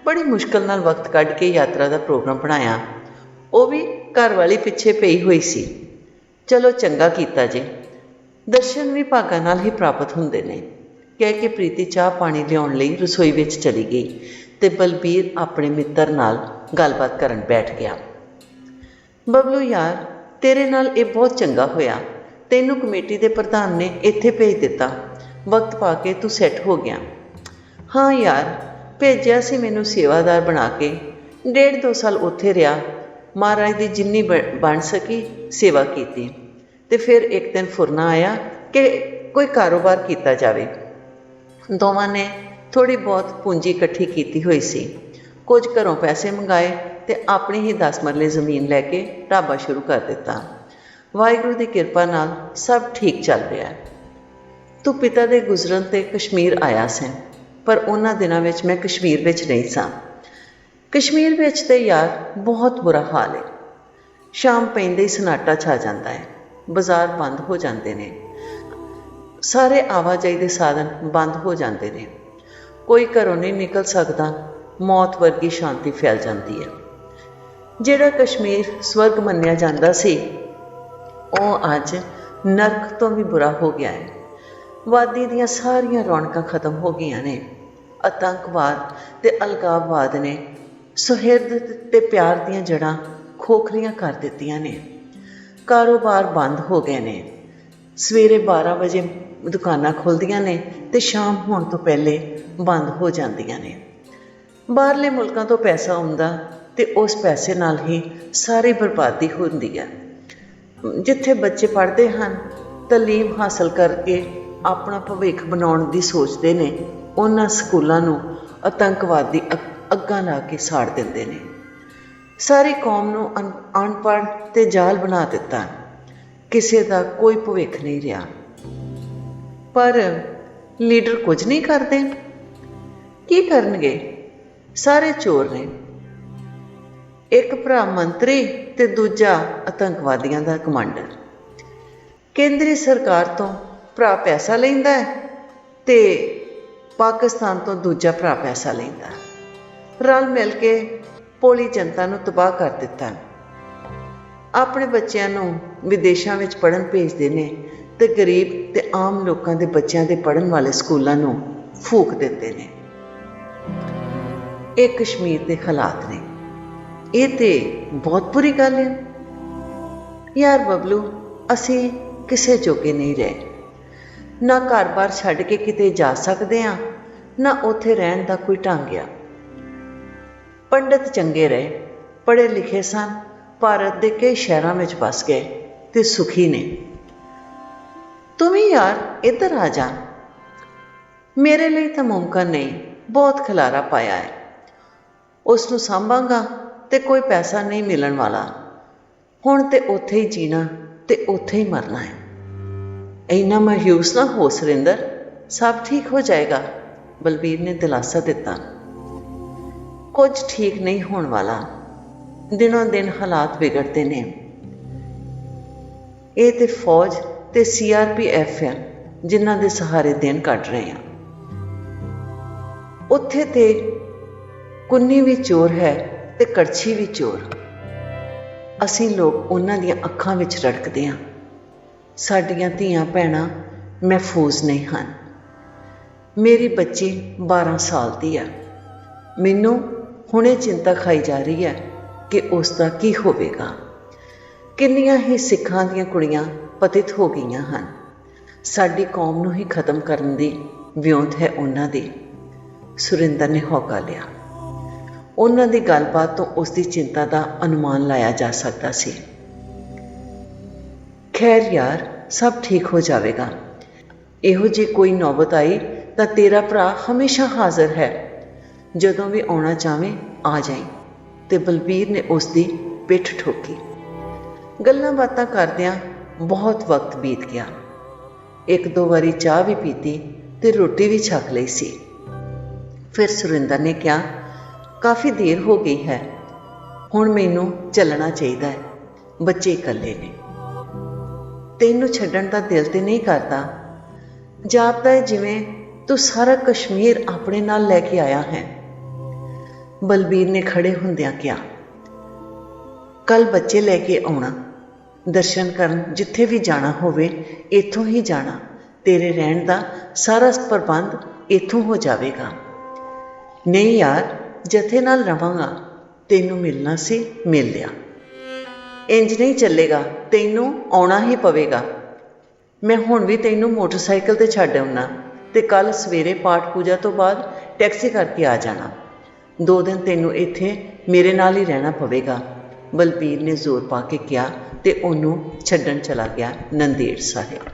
ਬੜੀ ਮੁਸ਼ਕਿਲ ਨਾਲ ਵਕਤ ਕੱਢ ਕੇ ਯਾਤਰਾ ਦਾ ਪ੍ਰੋਗਰਾਮ ਬਣਾਇਆ। ਉਹ ਵੀ ਘਰ ਵਾਲੀ ਪਿੱਛੇ ਪਈ ਹੋਈ ਸੀ। ਚਲੋ ਚੰਗਾ ਕੀਤਾ ਜੇ। ਦਰਸ਼ਨ ਵੀ ਭਾਗਾਂ ਨਾਲ ਹੀ ਪ੍ਰਾਪਤ ਹੁੰਦੇ ਨੇ। ਕਹਿ ਕੇ ਪ੍ਰੀਤੀ ਚਾਹ ਪਾਣੀ ਲਿਆਉਣ ਲਈ ਰਸੋਈ ਵਿੱਚ ਚਲੀ ਗਈ ਤੇ ਬਲਬੀਰ ਆਪਣੇ ਮਿੱਤਰ ਨਾਲ ਗੱਲਬਾਤ ਕਰਨ ਬੈਠ ਗਿਆ। ਬਬਲੂ ਯਾਰ, ਤੇਰੇ ਨਾਲ ਇਹ ਬਹੁਤ ਚੰਗਾ ਹੋਇਆ। ਤੈਨੂੰ ਕਮੇਟੀ ਦੇ ਪ੍ਰਧਾਨ ਨੇ ਇੱਥੇ ਭੇਜ ਦਿੱਤਾ। ਵਕਤ ਪਾ ਕੇ ਤੂੰ ਸੈੱਟ ਹੋ ਗਿਆ। ਹਾਂ ਯਾਰ, ਭੇਜਿਆ ਸੀ ਮੈਨੂੰ ਸੇਵਾਦਾਰ ਬਣਾ ਕੇ। 1.5-2 ਸਾਲ ਉੱਥੇ ਰਿਹਾ। ਮਹਾਰਾਜ ਦੀ ਜਿੰਨੀ ਬਣ ਸਕੀ ਸੇਵਾ ਕੀਤੀ ਤੇ ਫਿਰ ਇੱਕ ਦਿਨ ਫੁਰਨਾ ਆਇਆ ਕਿ ਕੋਈ ਕਾਰੋਬਾਰ ਕੀਤਾ ਜਾਵੇ। ਦੋਵਾਂ ਨੇ ਥੋੜ੍ਹੀ ਬਹੁਤ ਪੂੰਜੀ ਇਕੱਠੀ ਕੀਤੀ ਹੋਈ ਸੀ। ਕੁਝ ਘਰੋਂ ਪੈਸੇ ਮੰਗਾਏ ਤੇ ਆਪਣੀ ਹੀ 10 ਮਰਲੇ ਜ਼ਮੀਨ ਲੈ ਕੇ ਢਾਬਾ ਸ਼ੁਰੂ ਕਰ ਦਿੱਤਾ। ਵਾਹਿਗੁਰੂ ਦੀ ਕਿਰਪਾ ਨਾਲ ਸਭ ਠੀਕ ਚੱਲ ਰਿਹਾ। ਤੂੰ ਪਿਤਾ ਦੇ ਗੁਜ਼ਰਨ 'ਤੇ ਕਸ਼ਮੀਰ ਆਇਆ ਸੈਂ, ਪਰ ਉਹਨਾਂ ਦਿਨਾਂ ਵਿੱਚ ਮੈਂ ਕਸ਼ਮੀਰ ਵਿੱਚ ਨਹੀਂ ਸਾਂ। ਕਸ਼ਮੀਰ ਵਿੱਚ ਤੇ ਯਾਰ ਬਹੁਤ ਬੁਰਾ ਹਾਲ ਹੈ। ਸ਼ਾਮ ਪੈਂਦੇ ਹੀ ਸਨਾਟਾ ਛਾ ਜਾਂਦਾ ਹੈ। ਬਾਜ਼ਾਰ ਬੰਦ ਹੋ ਜਾਂਦੇ ਨੇ। ਸਾਰੇ ਆਵਾਜਾਈ ਦੇ ਸਾਧਨ ਬੰਦ ਹੋ ਜਾਂਦੇ ਨੇ। ਕੋਈ ਘਰੋਂ ਨਹੀਂ ਨਿਕਲ ਸਕਦਾ। ਮੌਤ ਵਰਗੀ ਸ਼ਾਂਤੀ ਫੈਲ ਜਾਂਦੀ ਹੈ। ਜਿਹੜਾ ਕਸ਼ਮੀਰ ਸਵਰਗ ਮੰਨਿਆ ਜਾਂਦਾ ਸੀ, ਉਹ ਅੱਜ ਨਰਕ ਤੋਂ ਵੀ ਬੁਰਾ ਹੋ ਗਿਆ ਹੈ। ਵਾਦੀ ਦੀਆਂ ਸਾਰੀਆਂ ਰੌਣਕਾਂ ਖਤਮ ਹੋ ਗਈਆਂ ਨੇ। ਆਤੰਕਵਾਦ ਤੇ ਅਲਗਾਵਵਾਦ ਨੇ ਸੁਹਿਰਦ ਤੇ ਪਿਆਰ ਦੀਆਂ ਜੜ੍ਹਾਂ ਖੋਖਲੀਆਂ ਕਰ ਦਿੱਤੀਆਂ ਨੇ। ਕਾਰੋਬਾਰ ਬੰਦ ਹੋ ਗਏ ਨੇ। ਸਵੇਰੇ 12 ਵਜੇ ਦੁਕਾਨਾਂ ਖੁੱਲ੍ਹਦੀਆਂ ਨੇ ਤੇ ਸ਼ਾਮ ਹੋਣ ਤੋਂ ਪਹਿਲੇ ਬੰਦ ਹੋ ਜਾਂਦੀਆਂ ਨੇ। ਬਾਹਰਲੇ ਮੁਲਕਾਂ ਤੋਂ ਪੈਸਾ ਆਉਂਦਾ ਤੇ ਉਸ ਪੈਸੇ ਨਾਲ ਹੀ ਸਾਰੀ ਬਰਬਾਦੀ ਹੁੰਦੀ ਹੈ। ਜਿੱਥੇ ਬੱਚੇ ਪੜ੍ਹਦੇ ਹਨ, ਤਾਲੀਮ ਹਾਸਲ ਕਰਕੇ ਆਪਣਾ ਭਵਿੱਖ ਬਣਾਉਣ ਦੀ ਸੋਚਦੇ ਨੇ, ਉਹਨਾਂ ਸਕੂਲਾਂ ਨੂੰ ਆਤੰਕਵਾਦੀ ਅੱਗਾਂ ਲਾ ਕੇ ਸਾੜ ਦਿੰਦੇ ਨੇ। ਸਾਰੀ ਕੌਮ ਨੂੰ ਅਨਪੜ੍ਹ ਤੇ ਜਾਲ ਬਣਾ ਦਿੱਤਾ। ਕਿਸੇ ਦਾ ਕੋਈ ਭਵਿੱਖ ਨਹੀਂ ਰਿਹਾ। ਪਰ ਲੀਡਰ ਕੁਝ ਨਹੀਂ ਕਰਦੇ। ਕੀ ਕਰਨਗੇ? ਸਾਰੇ ਚੋਰ ਨੇ। ਇੱਕ ਭਰਾ ਮੰਤਰੀ ਤੇ ਦੂਜਾ ਆਤੰਕਵਾਦੀਆਂ ਦਾ ਕਮਾਂਡਰ। ਕੇਂਦਰੀ ਸਰਕਾਰ ਤੋਂ ਭਰਾ ਪੈਸਾ ਲੈਂਦਾ ਹੈ ਤੇ ਪਾਕਿਸਤਾਨ ਤੋਂ ਦੂਜਾ ਭਰਾ ਪੈਸਾ ਲੈਂਦਾ। ਰਲ ਮਿਲ ਕੇ ਭੋਲੀ ਜਨਤਾ ਨੂੰ ਤਬਾਹ ਕਰ ਦਿੱਤਾ। ਆਪਣੇ ਬੱਚਿਆਂ ਨੂੰ ਵਿਦੇਸ਼ਾਂ ਵਿੱਚ ਪੜ੍ਹਨ ਭੇਜਦੇ ਨੇ ਤੇ ਗਰੀਬ ਤੇ ਆਮ ਲੋਕਾਂ ਦੇ ਬੱਚਿਆਂ ਦੇ ਪੜ੍ਹਨ ਵਾਲੇ ਸਕੂਲਾਂ ਨੂੰ ਫੂਕ ਦਿੰਦੇ ਨੇ। ਇਹ ਕਸ਼ਮੀਰ ਦੇ ਹਾਲਾਤ ਨੇ। ਇਹ ਤੇ ਬਹੁਤ ਬੁਰੀ ਗੱਲ ਹੈ। ਯਾਰ ਬਬਲੂ, ਅਸੀਂ ਕਿਸੇ ਜੋਗੇ ਨਹੀਂ ਰਹੇ। ਨਾ ਘਰ-ਬਾਰ ਛੱਡ ਕੇ ਕਿਤੇ ਜਾ ਸਕਦੇ ਹਾਂ, ਨਾ ਉੱਥੇ ਰਹਿਣ ਦਾ ਕੋਈ ਢੰਗ ਆ। ਪੰਡਤ ਚੰਗੇ ਰਹੇ, ਪੜ੍ਹੇ ਲਿਖੇ ਸਨ, ਭਾਰਤ ਦੇ ਕਈ ਸ਼ਹਿਰਾਂ ਵਿੱਚ ਵੱਸ ਗਏ ਤੇ ਸੁਖੀ ਨੇ। ਤੂੰ ਵੀ ਯਾਰ ਇੱਧਰ ਆ ਜਾ। ਮੇਰੇ ਲਈ ਤਾਂ ਮੁਮਕਿਨ ਨਹੀਂ। ਬਹੁਤ ਖਿਲਾਰਾ ਪਾਇਆ ਹੈ। ਉਸ ਨੂੰ ਸਾਂਭਾਂਗਾ ਤੇ ਕੋਈ ਪੈਸਾ ਨਹੀਂ ਮਿਲਣ ਵਾਲਾ। ਹੁਣ ਤੇ ਉੱਥੇ ਹੀ ਜੀਣਾ ਤੇ ਉੱਥੇ ਹੀ ਮਰਨਾ ਹੈ। ਇੰਨਾ ਮਾਯੂਸ ਨਾ ਹੋ ਸੁਰਿੰਦਰ, ਸਭ ਠੀਕ ਹੋ ਜਾਏਗਾ, ਬਲਬੀਰ ਨੇ ਦਿਲਾਸਾ ਦਿੱਤਾ। ਕੁਝ ਠੀਕ ਨਹੀਂ ਹੋਣ ਵਾਲਾ। ਦਿਨੋਂ ਦਿਨ ਹਾਲਾਤ ਵਿਗੜਦੇ ਨੇ। ਇਹ ਤੇ ਫੌਜ ਤੇ CRPF ਆ ਜਿਨ੍ਹਾਂ ਦੇ ਸਹਾਰੇ ਦਿਨ ਕੱਢ ਰਹੇ ਆ। ਉੱਥੇ ਤੇ ਕੁੰਨੀ ਵੀ ਚੋਰ ਹੈ ਤੇ ਕੜਛੀ ਵੀ ਚੋਰ। ਅਸੀਂ ਲੋਕ ਉਹਨਾਂ ਦੀਆਂ ਅੱਖਾਂ ਵਿੱਚ ਰੜਕਦੇ ਹਾਂ। ਸਾਡੀਆਂ ਧੀਆਂ ਭੈਣਾਂ ਮਹਿਫੂਜ਼ ਨਹੀਂ ਹਨ। ਮੇਰੀ ਬੱਚੀ 12 ਸਾਲ ਦੀ ਆ। ਮੈਨੂੰ ਹੁਣੇ ਚਿੰਤਾ ਖਾਈ ਜਾ ਰਹੀ ਹੈ ਕਿ ਉਸ ਦਾ ਕੀ ਹੋਵੇਗਾ। ਕਿੰਨੀਆਂ ਹੀ ਸਿੱਖਾਂ ਦੀਆਂ ਕੁੜੀਆਂ ਪਤਿਤ ਹੋ ਗਈਆਂ ਹਨ। ਸਾਡੀ ਕੌਮ ਨੂੰ ਹੀ ਖਤਮ ਕਰਨ ਦੀ ਵਿਉਂਤ ਹੈ ਉਹਨਾਂ ਦੀ। ਸੁਰਿੰਦਰ ਨੇ ਹੌਕਾ ਲਿਆ। ਉਹਨਾਂ ਦੀ ਗੱਲਬਾਤ ਤੋਂ ਉਸ ਦੀ ਚਿੰਤਾ ਦਾ ਅਨੁਮਾਨ ਲਾਇਆ ਜਾ ਸਕਦਾ ਸੀ। ਖੈਰ ਯਾਰ, ਸਭ ਠੀਕ ਹੋ ਜਾਵੇਗਾ। ਇਹੋ ਜਿਹੀ ਕੋਈ ਨੌਬਤ ਆਈ ਤਾਂ ਤੇਰਾ ਭਰਾ ਹਮੇਸ਼ਾ ਹਾਜ਼ਰ ਹੈ। ਜਦੋਂ ਵੀ ਆਉਣਾ ਚਾਹਵੇਂ ਆ ਜਾਈਂ। ਤੇ ਬਲਬੀਰ ਨੇ ਉਸ ਦੀ ਪਿੱਠ ਠੋਕੀ। ਗੱਲਾਂ ਬਾਤਾਂ ਕਰਦਿਆਂ ਬਹੁਤ ਵਕਤ ਬੀਤ ਗਿਆ। 1-2 ਵਾਰੀ ਚਾਹ ਵੀ ਪੀਤੀ ਤੇ ਰੋਟੀ ਵੀ ਛਕ ਲਈ ਸੀ। ਫਿਰ ਸੁਰਿੰਦਰ ਨੇ ਕਿਹਾ, ਕਾਫੀ ਦੇਰ ਹੋ ਗਈ ਹੈ, ਹੁਣ ਮੈਨੂੰ ਚੱਲਣਾ ਚਾਹੀਦਾ ਹੈ। ਬੱਚੇ ਇਕੱਲੇ ਨੇ। ਤੈਨੂੰ ਛੱਡਣ ਦਾ ਦਿਲ ਤੇ ਨਹੀਂ ਕਰਦਾ। ਜਾਪਦਾ ਹੈ ਜਿਵੇਂ ਤੂੰ ਸਾਰਾ ਕਸ਼ਮੀਰ ਆਪਣੇ ਨਾਲ ਲੈ ਕੇ ਆਇਆ ਹੈ। ਬਲਬੀਰ ਨੇ ਖੜੇ ਹੁੰਦਿਆਂ ਕਿਹਾ, ਕੱਲ ਬੱਚੇ ਲੈ ਕੇ ਆਉਣਾ। ਦਰਸ਼ਨ ਕਰਨ ਜਿੱਥੇ ਵੀ ਜਾਣਾ ਹੋਵੇ ਇੱਥੋਂ ਹੀ ਜਾਣਾ। ਤੇਰੇ ਰਹਿਣ ਦਾ ਸਾਰਾ ਪ੍ਰਬੰਧ ਇੱਥੋਂ ਹੋ ਜਾਵੇਗਾ। ਨਹੀਂ ਯਾਰ, ਜਥੇ ਨਾਲ ਰਵਾਂਗਾ। ਤੈਨੂੰ ਮਿਲਣਾ ਸੀ, ਮਿਲ ਲਿਆ। ਇੰਜ ਨਹੀਂ ਚੱਲੇਗਾ, ਤੈਨੂੰ ਆਉਣਾ ਹੀ ਪਵੇਗਾ। ਮੈਂ ਹੁਣ ਵੀ ਤੈਨੂੰ ਮੋਟਰਸਾਈਕਲ ਤੇ ਛੱਡ ਆਉਣਾ ਤੇ ਕੱਲ ਸਵੇਰੇ ਪਾਠ ਪੂਜਾ ਤੋਂ ਬਾਅਦ ਟੈਕਸੀ ਕਰਕੇ ਆ ਜਾਣਾ। 2 ਦਿਨ ਤੈਨੂੰ ਇੱਥੇ ਮੇਰੇ ਨਾਲ ਹੀ ਰਹਿਣਾ ਪਵੇਗਾ, ਬਲਬੀਰ ਨੇ ਜ਼ੋਰ ਪਾ ਕੇ ਕਿਹਾ ਤੇ ਉਹਨੂੰ ਛੱਡਣ ਚਲਾ ਗਿਆ ਨੰਦੇੜ ਸਾਹਿਬ।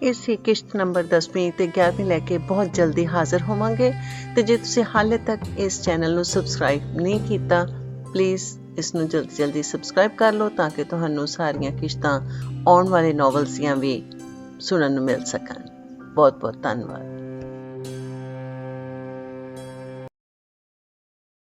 ਇਸ ਹੀ ਕਿਸ਼ਤ ਨੰਬਰ 10ਵੀਂ ਤੇ 11ਵੀਂ ਲੈ ਕੇ ਬਹੁਤ ਜਲਦੀ ਹਾਜ਼ਰ ਹੋਵਾਂਗੇ। ਤੇ ਜੇ ਤੁਸੀਂ ਹਾਲੇ ਤੱਕ ਇਸ ਚੈਨਲ ਨੂੰ ਸਬਸਕ੍ਰਾਈਬ ਨਹੀਂ ਕੀਤਾ, ਪਲੀਜ਼ ਇਸ ਨੂੰ ਜਲਦੀ ਸਬਸਕ੍ਰਾਈਬ ਕਰ ਲਓ ਤਾਂ ਕਿ ਤੁਹਾਨੂੰ ਸਾਰੀਆਂ ਕਿਸ਼ਤਾਂ ਆਉਣ ਵਾਲੇ ਨੋਵਲਸ ਦੀਆਂ ਵੀ ਸੁਣਨ ਨੂੰ ਮਿਲ ਸਕਣ। ਬਹੁਤ ਬਹੁਤ ਧੰਨਵਾਦ।